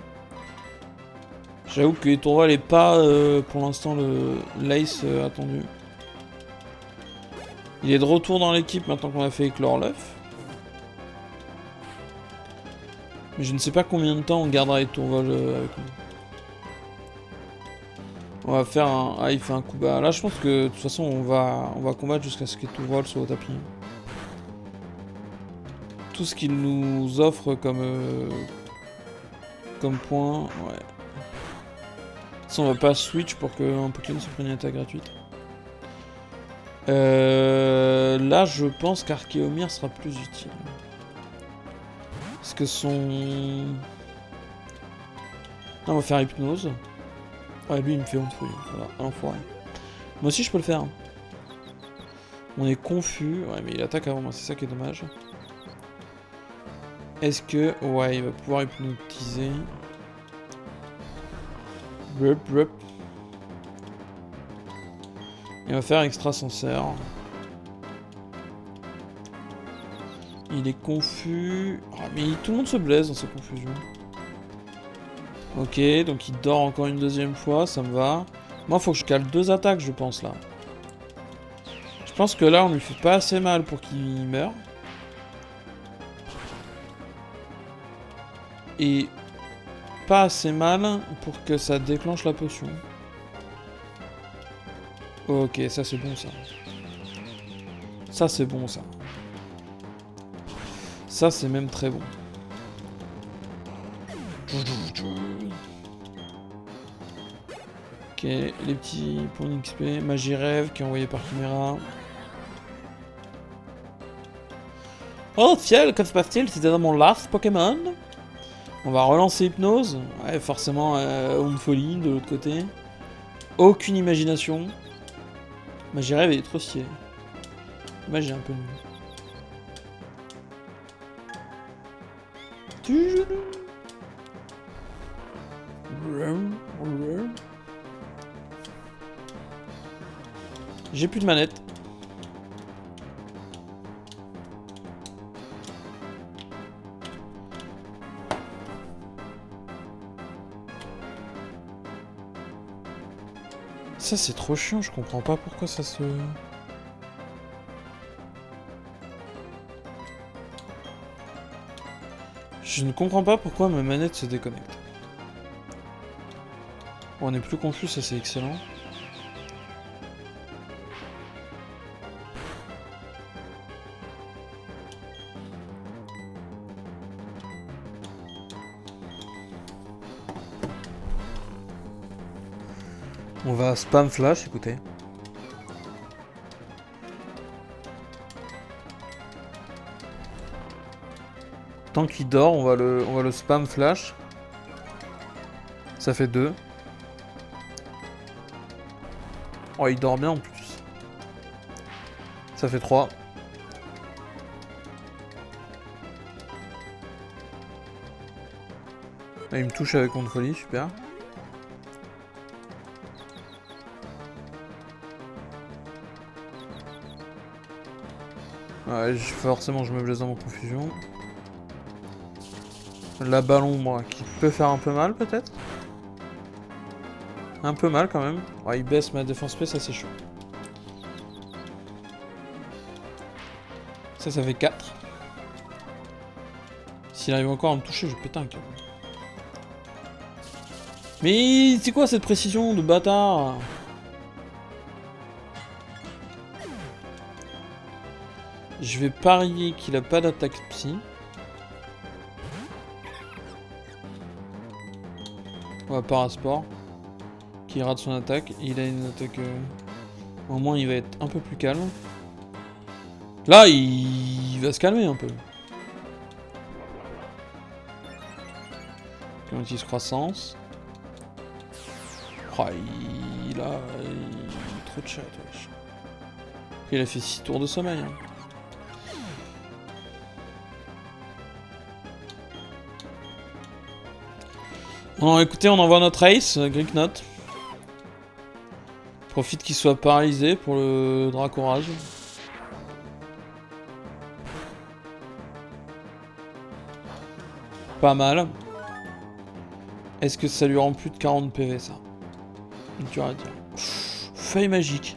J'avoue que Tourval n'est pas pour l'instant l'ace attendu. Il est de retour dans l'équipe maintenant qu'on a fait éclore l'œuf. Mais je ne sais pas combien de temps on gardera les Tourval avec nous. On va faire un... Ah, il fait un coup bas. Là, je pense que de toute façon, on va combattre jusqu'à ce que Tourval soit au tapis. tout ce qu'il nous offre comme point, ouais. Ça, on va pas switch pour qu'un Pokémon se prenne une attaque gratuite. Là, je pense qu'Archéomir sera plus utile. Parce que son... Là, on va faire Hypnose. Ouais, lui, il me fait honte. Voilà, un enfoiré. Moi aussi, je peux le faire. On est confus. Ouais, mais il attaque avant moi, c'est ça qui est dommage. Est-ce que... Ouais, il va pouvoir hypnotiser. Rup, rup. Il va faire extrasensaire. Il est confus. Oh, mais tout le monde se blesse dans ces confusions. Ok, donc il dort encore une deuxième fois, ça me va. Moi, faut que je cale 2 attaques, je pense, là. Je pense que là, on lui fait pas assez mal pour qu'il meure. Et pas assez mal pour que ça déclenche la potion. Ok, ça c'est bon, ça. Ça c'est bon, ça. Ça c'est même très bon. Ok, les petits points d'XP. Magie rêve qui est envoyé par Chimera. Oh ciel, que se passe-t-il? C'était dans mon last Pokémon. On va relancer Hypnose. Ouais, forcément, une folie de l'autre côté. Aucune imagination. Magie rêve, elle est trop stylée. Dommage, j'ai un peu nul. J'ai plus de manette. Ça c'est trop chiant, je comprends pas pourquoi ça se... Je ne comprends pas pourquoi ma manette se déconnecte. On est plus confus, ça c'est excellent. On va spam flash, écoutez. Tant qu'il dort, on va le spam flash. Ça fait 2. Oh, il dort bien en plus. Ça fait 3. Là, il me touche avec Onde Folie, super. Ouais, forcément je me blesse dans mon confusion. La ballon, moi, qui peut faire un peu mal peut-être. Un peu mal quand même. Ouais, il baisse ma défense P, ça c'est chaud. Ça fait 4. S'il arrive encore à me toucher, je pète un câble. Mais c'est quoi cette précision de bâtard? Je vais parier qu'il a pas d'attaque psy. On va Parasport. Qui rate son attaque. Il a une attaque... Au moins il va être un peu plus calme. Là il va se calmer un peu. On utilise croissance. Oh, il a trop de chat, wesh. Il a fait 6 tours de sommeil. Hein. Bon, écoutez, on envoie notre ace, Gricknot. Profite qu'il soit paralysé pour le Dracorage. Pas mal. Est-ce que ça lui rend plus de 40 PV, ça? Dur à dire. Feuille magique.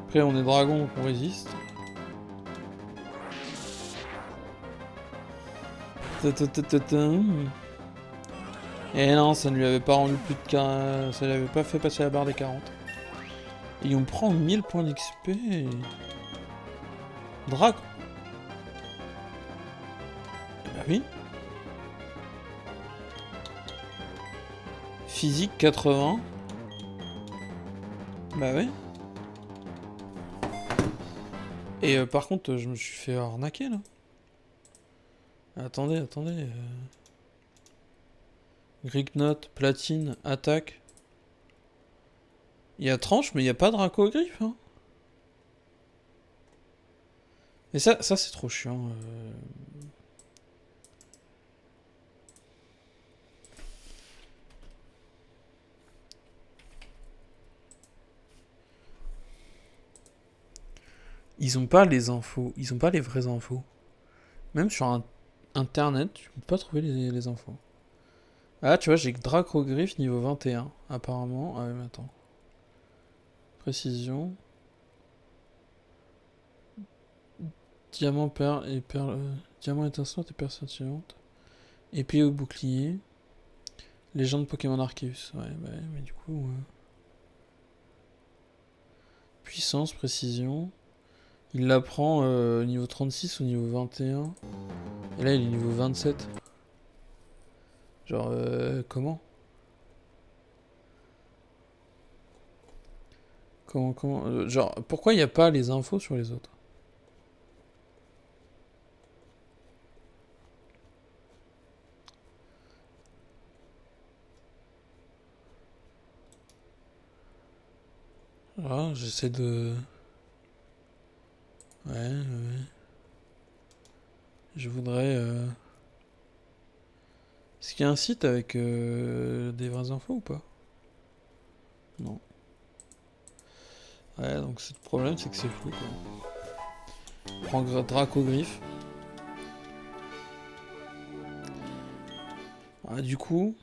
Après, on est dragon, donc on résiste. Et non, ça ne lui avait pas rendu plus de 40... Ça lui avait pas fait passer la barre des 40. Et on prend 1000 points d'XP. Dragon. oui. Physique 80. Bah ouais. Et par contre, je me suis fait arnaquer là. Attendez. Greek Note, platine, attaque. Il y a tranche, mais il n'y a pas dracogriffe. Hein. Et ça c'est trop chiant. Ils ont pas les infos. Ils ont pas les vraies infos. Même sur internet, tu peux pas trouver les infos. Ah, tu vois, j'ai dracogriffe niveau 21, apparemment. Ah oui, mais attends. Précision. Diamant, perle et perle. Diamant étincelante et perle scintillante. Épée au bouclier. Légende Pokémon Arceus. Ouais, bah, mais du coup. Puissance, précision. Il la prend niveau 36 ou niveau 21. Et là, il est niveau 27. Genre, comment Comment genre, pourquoi il n'y a pas les infos sur les autres? Ah, j'essaie de... Ouais. Je voudrais... Est-ce qu'il y a un site avec des vraies infos ou pas? Non. Ouais, donc le problème, c'est que c'est flou, quoi. Prends Dracogriffe. Ah, du coup...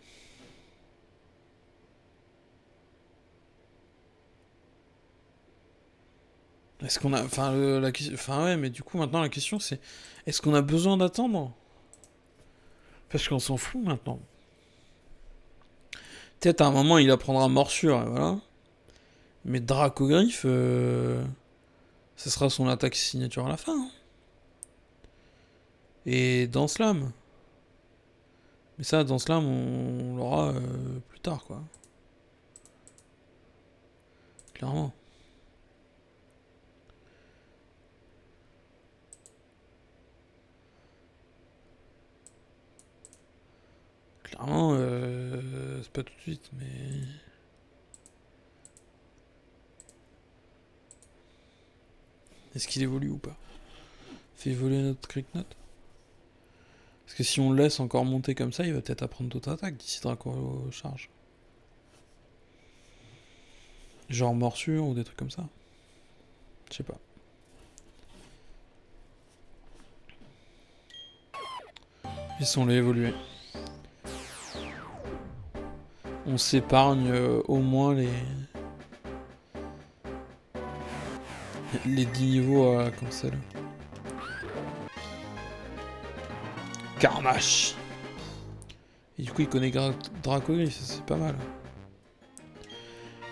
Est-ce qu'on a... Enfin, ouais, mais du coup, maintenant, la question, c'est... Est-ce qu'on a besoin d'attendre? Parce qu'on s'en fout, maintenant. Peut-être à un moment, il apprendra morsure, et voilà. Mais Dracogriffe... Ce sera son attaque signature à la fin. Hein. Et dans Slam. Mais ça, dans Slam, on l'aura plus tard, quoi. Clairement. Clairement, c'est pas tout de suite, mais... Est-ce qu'il évolue ou pas? Fait évoluer notre Greek Note. Parce que si on le laisse encore monter comme ça, il va peut-être apprendre d'autres attaques d'ici Draco charge. Genre morsure ou des trucs comme ça. Je sais pas. Laissons-les évoluer. On s'épargne au moins les 10 niveaux à cancel. Carnache. Et du coup, il connaît Dracogriffe, c'est pas mal.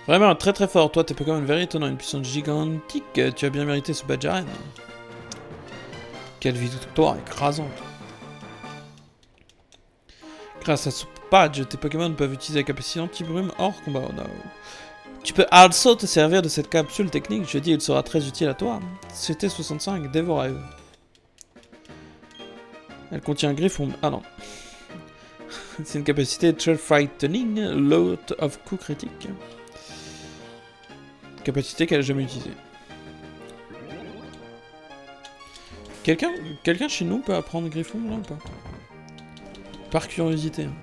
Vraiment très très fort. Toi, tes Pokémon very étonnant, une puissance gigantique. Tu as bien mérité ce badge arène. Quelle victoire écrasante. Grâce à ce badge, tes Pokémon peuvent utiliser la capacité anti-brume hors combat. Oh no. Tu peux also te servir de cette capsule technique. Je dis, il sera très utile à toi. C'était 65, Dévorève. Elle contient un griffon. Ah non. C'est une capacité Trail Frightening, lot of coups critiques. Capacité qu'elle n'a jamais utilisée. Quelqu'un chez nous peut apprendre Griffon là ou pas? Par curiosité. Hein.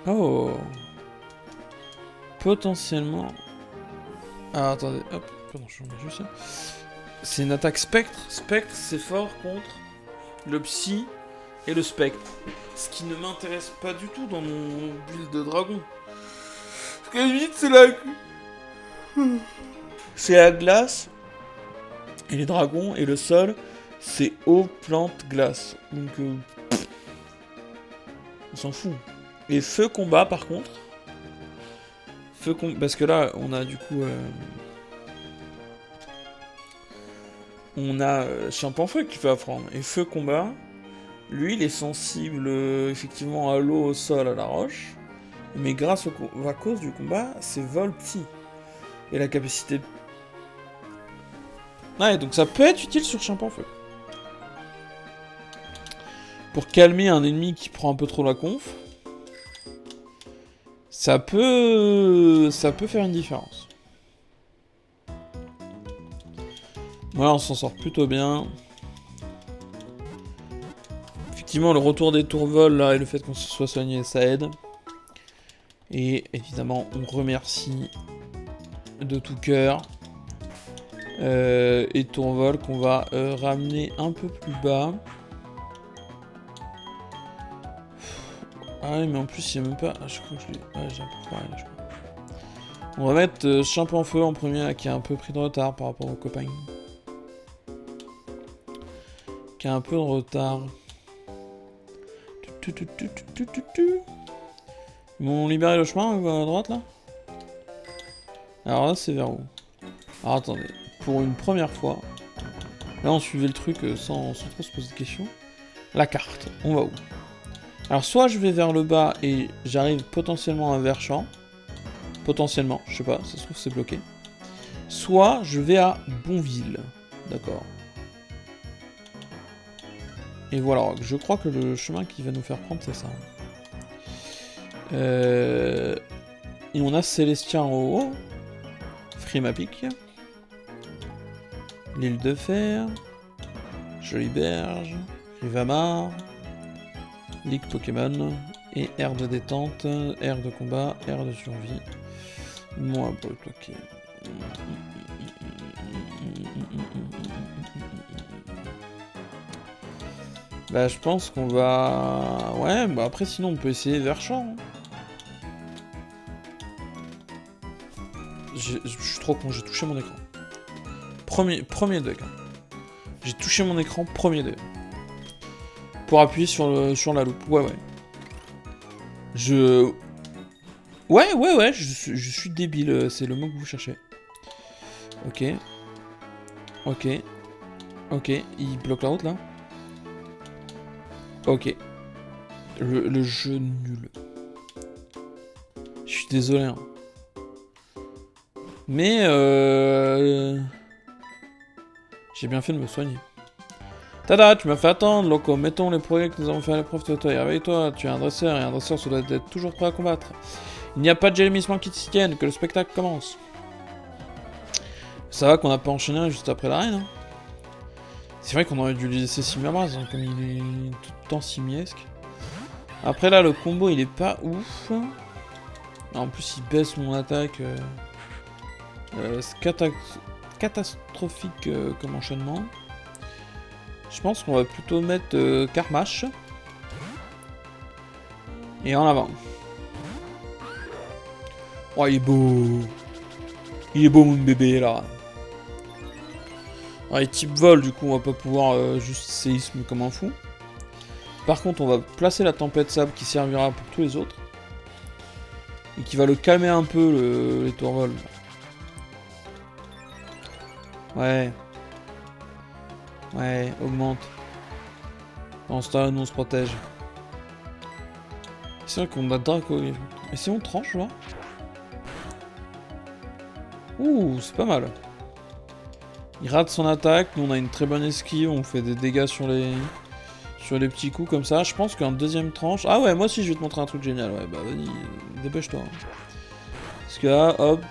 Oh. Potentiellement. Ah attendez, hop, pardon, je remets juste ça. C'est une attaque spectre. Spectre, c'est fort contre le psy et le spectre. Ce qui ne m'intéresse pas du tout dans mon build de dragon. Parce qu'à la limite, c'est la glace. Et les dragons et le sol, c'est eau, plante, glace. Donc, on s'en fout. Et feu combat, par contre. Parce que là, on a du coup... On a Champion Feu qui fait apprendre. Et Feu Combat, lui, il est sensible effectivement à l'eau, au sol, à la roche. Mais grâce à cause du combat, c'est vol petit. Et la capacité... Ouais, donc ça peut être utile sur Champion Feu. Pour calmer un ennemi qui prend un peu trop la conf, ça peut faire une différence. Voilà, on s'en sort plutôt bien. Effectivement, le retour des tours vol là et le fait qu'on se soit soigné, ça aide. Et évidemment, on remercie de tout cœur et tourvol qu'on va ramener un peu plus bas. Ah oui, mais en plus, il n'y a même pas... Ah, je crois que je l'ai... Ouais, j'ai un peu pareil, là, je crois. On va mettre Champion Feu en premier, là, qui a un peu pris de retard par rapport aux copains. Qui a un peu de retard. Ils m'ont libéré le chemin à droite, là? Alors là, c'est vers où? Alors attendez, pour une première fois, là on suivait le truc sans trop se poser de questions. La carte, on va où? Alors soit je vais vers le bas et j'arrive potentiellement à Verchamp. Potentiellement, je sais pas, ça se trouve c'est bloqué. Soit je vais à Bonville. D'accord. Et voilà, je crois que le chemin qui va nous faire prendre c'est ça. Et on a Célestien en haut. Frimapic. L'île de Fer. Jolie Berge. Rivamar. Ligue Pokémon. Et aire de détente. Aire de combat. Aire de survie. Moi, ok. Bah, je pense qu'on va... Ouais, bah après, sinon, on peut essayer Verchamp. Je suis trop con, j'ai touché mon écran. Premier deck. J'ai touché mon écran, premier deck. Pour appuyer sur la loupe. Ouais. Ouais, je suis débile, c'est le mot que vous cherchez. Ok, il bloque la route, là. Ok. Le jeu nul. Je suis désolé, hein. Mais j'ai bien fait de me soigner. Tada, tu m'as fait attendre, loco. Mettons les progrès que nous avons fait à l'épreuve de toi. Réveille-toi, tu es un dresseur, et un dresseur se doit être toujours prêt à combattre. Il n'y a pas de gémissement qui t'y tienne, que le spectacle commence. Ça va qu'on n'a pas enchaîné juste après l'arène. Hein. C'est vrai qu'on aurait dû lui laisser Simabras, hein, comme il est tout le temps simiesque. Après là, le combo il est pas ouf. En plus, il baisse mon attaque. C'est catastrophique comme enchaînement. Je pense qu'on va plutôt mettre Karmash. Et en avant. Oh, il est beau. Il est beau, mon bébé, là. Ouais, type vol, du coup, on va pas pouvoir juste séisme comme un fou. Par contre, on va placer la tempête sable qui servira pour tous les autres. Et qui va le calmer un peu, les tours vol. Ouais. Ouais, augmente. Dans ce temps-là, nous on se protège. C'est vrai qu'on a Draco. Et si on tranche là? Ouh, c'est pas mal. Il rate son attaque, nous on a une très bonne esquive, on fait des dégâts sur les petits coups comme ça. Je pense qu'en deuxième tranche... Ah ouais, moi aussi je vais te montrer un truc génial, ouais, bah vas-y, dépêche-toi. Parce que là, hop,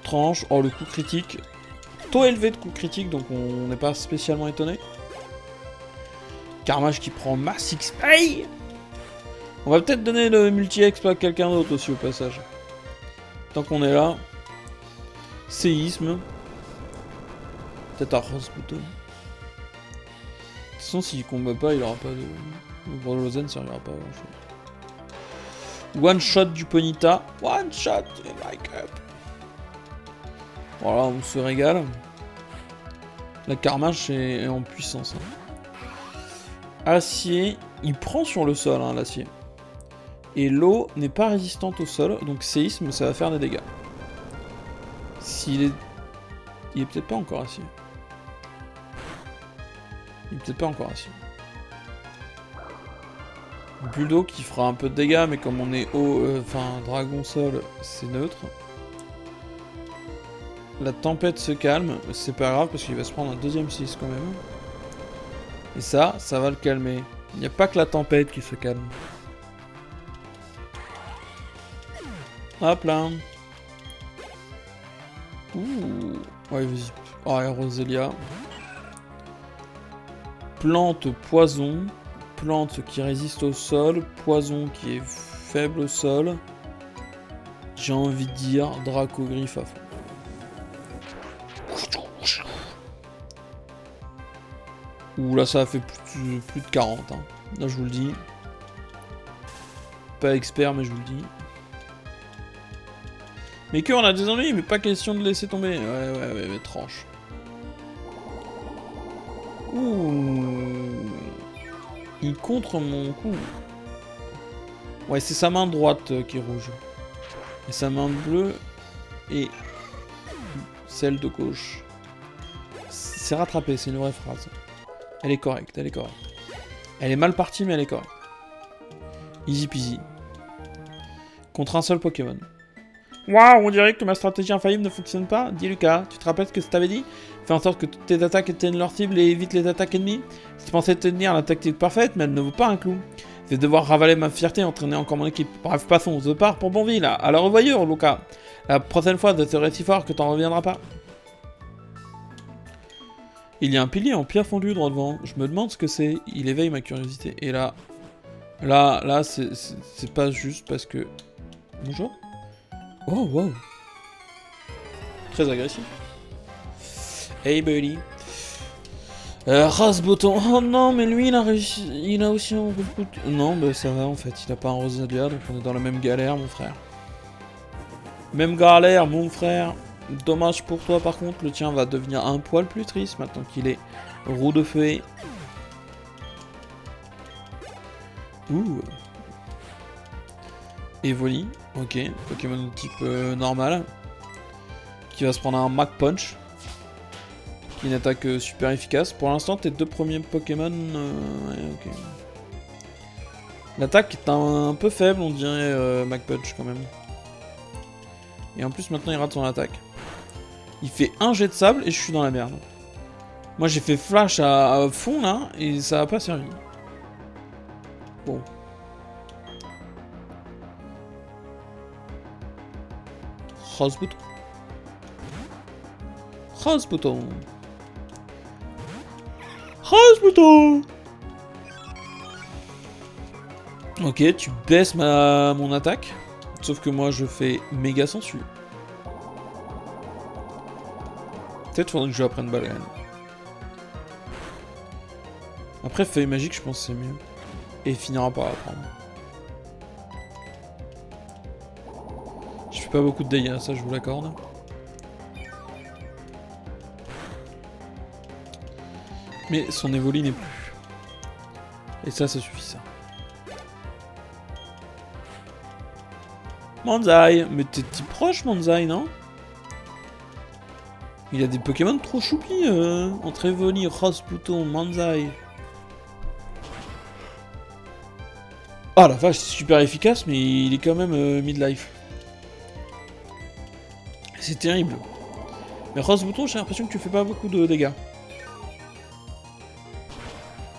tranche, oh le coup critique. Taux élevé de coup critique, donc on n'est pas spécialement étonné. Karmash qui prend mass XP. On va peut-être donner le multi-exp à quelqu'un d'autre aussi au passage. Tant qu'on est là. Séisme. Peut-être à Rosebutton. De toute façon, s'il combat pas, il aura pas de... Le Brolozen servira pas à grand chose. One shot du Ponyta. One shot, like up. Voilà, on se régale. La Karmash est en puissance. Hein. Acier, il prend sur le sol, hein, l'acier. Et l'eau n'est pas résistante au sol, donc séisme, ça va faire des dégâts. S'il est... Il est peut-être pas encore acier. Il est peut-être pas encore assis. Bulldo qui fera un peu de dégâts, mais comme on est haut, enfin dragon sol, c'est neutre. La tempête se calme, c'est pas grave parce qu'il va se prendre un deuxième 6 quand même. Et ça va le calmer. Il n'y a pas que la tempête qui se calme. Hop là. Ouh. Ouais, vas-y. Oh, et Roselia. Plante poison. Plante qui résiste au sol. Poison qui est faible au sol. J'ai envie de dire Dracogriffe à fond. Ouh, là ça a fait plus de 40. Hein. Là je vous le dis. Pas expert mais je vous le dis. Mais que on a des ennuis, mais pas question de laisser tomber. Ouais, tranche. Ouh. Il contre mon coup. Ouais, c'est sa main droite qui est rouge. Et sa main bleue et celle de gauche. C'est rattrapé, c'est une vraie phrase. Elle est correcte, elle est correcte. Elle est mal partie, mais elle est correcte. Easy peasy. Contre un seul Pokémon. Waouh, on dirait que ma stratégie infaillible ne fonctionne pas. Dis Lucas, tu te rappelles ce que je t'avais dit? Fais en sorte que toutes tes attaques atteignent leur cible et évite les attaques ennemies. Tu pensais tenir la tactique parfaite, mais elle ne vaut pas un clou. Je vais devoir ravaler ma fierté et entraîner encore mon équipe. Bref, passons, je pars pour Bonville. À la revoyure, Lucas. La prochaine fois, je serai si fort que t'en reviendras pas. Il y a un pilier en pierre fondue droit devant. Je me demande ce que c'est. Il éveille ma curiosité. Et là, c'est pas juste parce que... Bonjour. Oh, wow. Très agressif. Hey, buddy. Rasboton. Oh non, mais lui, il a réussi. Il a aussi un coup de... Non, bah ça va en fait. Il a pas un Rosalia, donc on est dans la même galère, mon frère. Même galère, mon frère. Dommage pour toi, par contre, le tien va devenir un poil plus triste maintenant qu'il est roue de feuillet. Ouh. Evoli, ok. Pokémon type normal. Qui va se prendre un Mach Punch. Qui est une attaque super efficace. Pour l'instant, tes deux premiers Pokémon... ouais, ok. L'attaque est un peu faible, on dirait Mach Punch quand même. Et en plus, maintenant, il rate son attaque. Il fait un jet de sable et je suis dans la merde. Moi j'ai fait flash à fond là et ça a pas servi. Bon. Rasbouton. Rasbouton. Rasbouton. Ok, tu baisses mon attaque. Sauf que moi je fais méga sensu. Peut-être faudrait que je apprenne Balgan. Après, feuille magique, je pense que c'est mieux. Et il finira par apprendre. Je fais pas beaucoup de dégâts, ça je vous l'accorde. Mais son évoli n'est plus. Et ça suffit ça. Manzai, mais t'es proche Manzai, non? Il a des Pokémon trop choupis, entre Evoli, Rasputin, Manzai. Ah la vache, c'est super efficace, mais il est quand même midlife. C'est terrible. Mais Rasputin, j'ai l'impression que tu fais pas beaucoup de dégâts.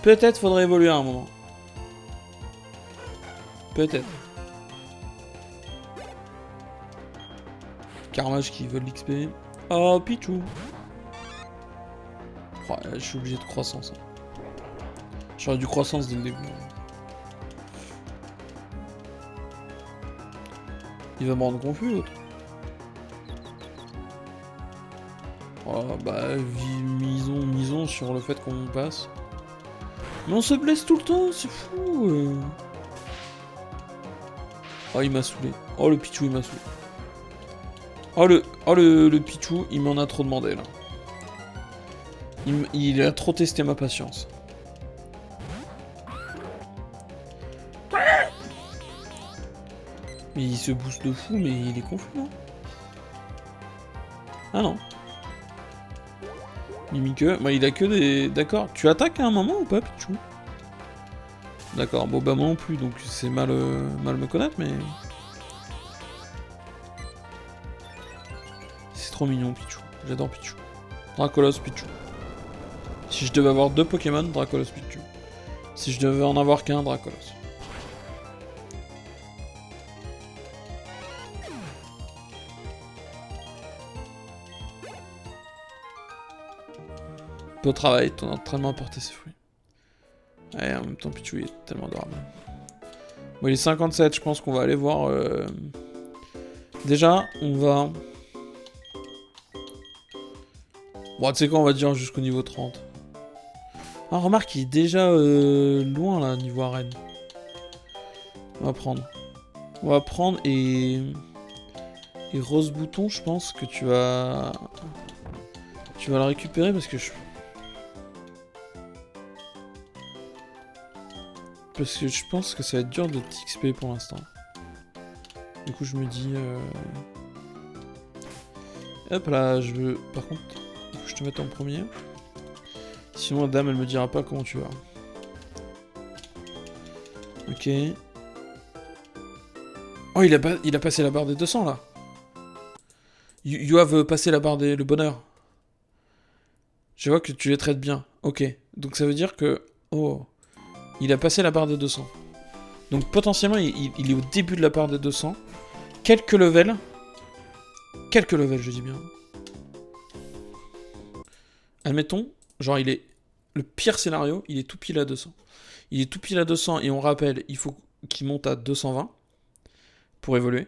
Peut-être faudrait évoluer à un moment. Peut-être. Carnage qui veut l'XP. Oh, Pichou. Oh, je suis obligé de croissance. J'aurais dû croissance dès le début. Il va me rendre confus, l'autre. Oh, bah, misons sur le fait qu'on passe. Mais on se blesse tout le temps, c'est fou. Oh, il m'a saoulé. Oh, le Pichou, il m'a saoulé. Oh le Pichou, il m'en a trop demandé là. Il a trop testé ma patience. Mais il se booste de fou, mais il est confus, non? Ah non. Mimique, bah il a que des... D'accord, tu attaques à un moment ou pas, Pichou? D'accord, bon bah moi non plus, donc c'est mal me connaître, mais... C'est trop mignon, Pichou. J'adore Pichou. Dracolos, Pichou. Si je devais avoir 2 Pokémon, Dracolos, Pichou. Si je devais en avoir qu'un, Dracolos. Beau travail, ton entraînement a porté ses fruits. Ouais, en même temps, Pichou il est tellement adorable. Bon, il est 57, je pense qu'on va aller voir... Déjà, on va... Bon, tu sais quoi, on va dire jusqu'au niveau 30. Ah, remarque, il est déjà loin, là, niveau arène. On va prendre. On va prendre et... Et Rose Bouton, je pense que tu vas... Tu vas le récupérer parce que je... Parce que je pense que ça va être dur de t'XP pour l'instant. Du coup, je me dis... Hop là, je veux... Par contre, il faut que je te mette en premier. Sinon, la dame, elle me dira pas comment tu vas. Ok. Oh, il a passé la barre des 200, là. You have passé la barre des... le bonheur. Je vois que tu les traites bien. Ok. Donc, ça veut dire que... Oh... Il a passé la barre des 200. Donc potentiellement, il est au début de la barre des 200. Quelques levels, je dis bien. Admettons, genre il est... Le pire scénario, il est tout pile à 200. Il est tout pile à 200 et on rappelle, il faut qu'il monte à 220 pour évoluer.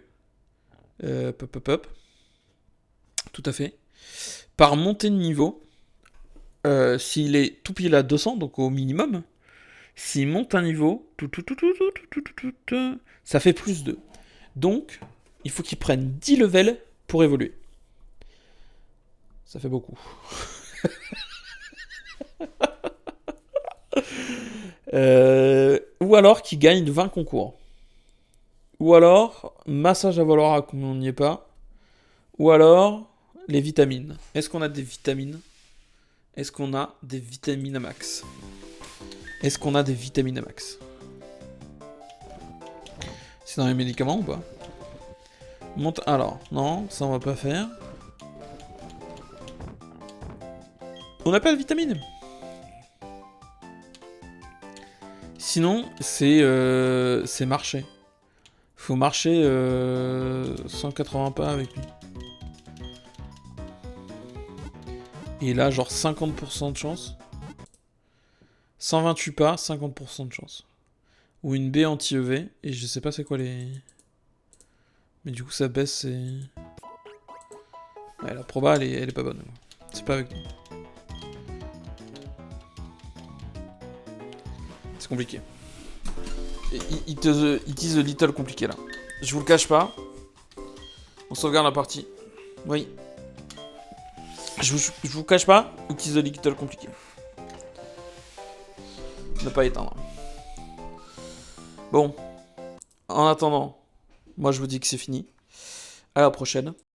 Hop. Tout à fait. Par montée de niveau, s'il est tout pile à 200, donc au minimum... S'il monte un niveau, ça fait plus 2. Donc, il faut qu'il prenne 10 levels pour évoluer. Ça fait beaucoup. Ou alors qu'il gagne 20 concours. Ou alors, massage à Valora, comme on n'y est pas. Ou alors, les vitamines. Est-ce qu'on a des vitamines? Est-ce qu'on a des vitamines à max? Est-ce qu'on a des vitamines à max? C'est dans les médicaments ou pas? Monte... Alors, non, ça on va pas faire. On n'a pas de vitamines. Sinon, c'est marcher. Faut marcher 180 pas avec lui. Et là, genre 50% de chance. 128 pas, 50% de chance. Ou une baie anti-EV, et je sais pas c'est quoi les... Mais du coup ça baisse, c'est... Ouais, la proba elle est pas bonne. C'est pas avec nous. C'est compliqué. It is a little compliqué là. Je vous le cache pas. On sauvegarde la partie. Oui. Je vous cache pas, it is a little compliqué. Ne pas éteindre. Bon. En attendant, moi je vous dis que c'est fini. À la prochaine.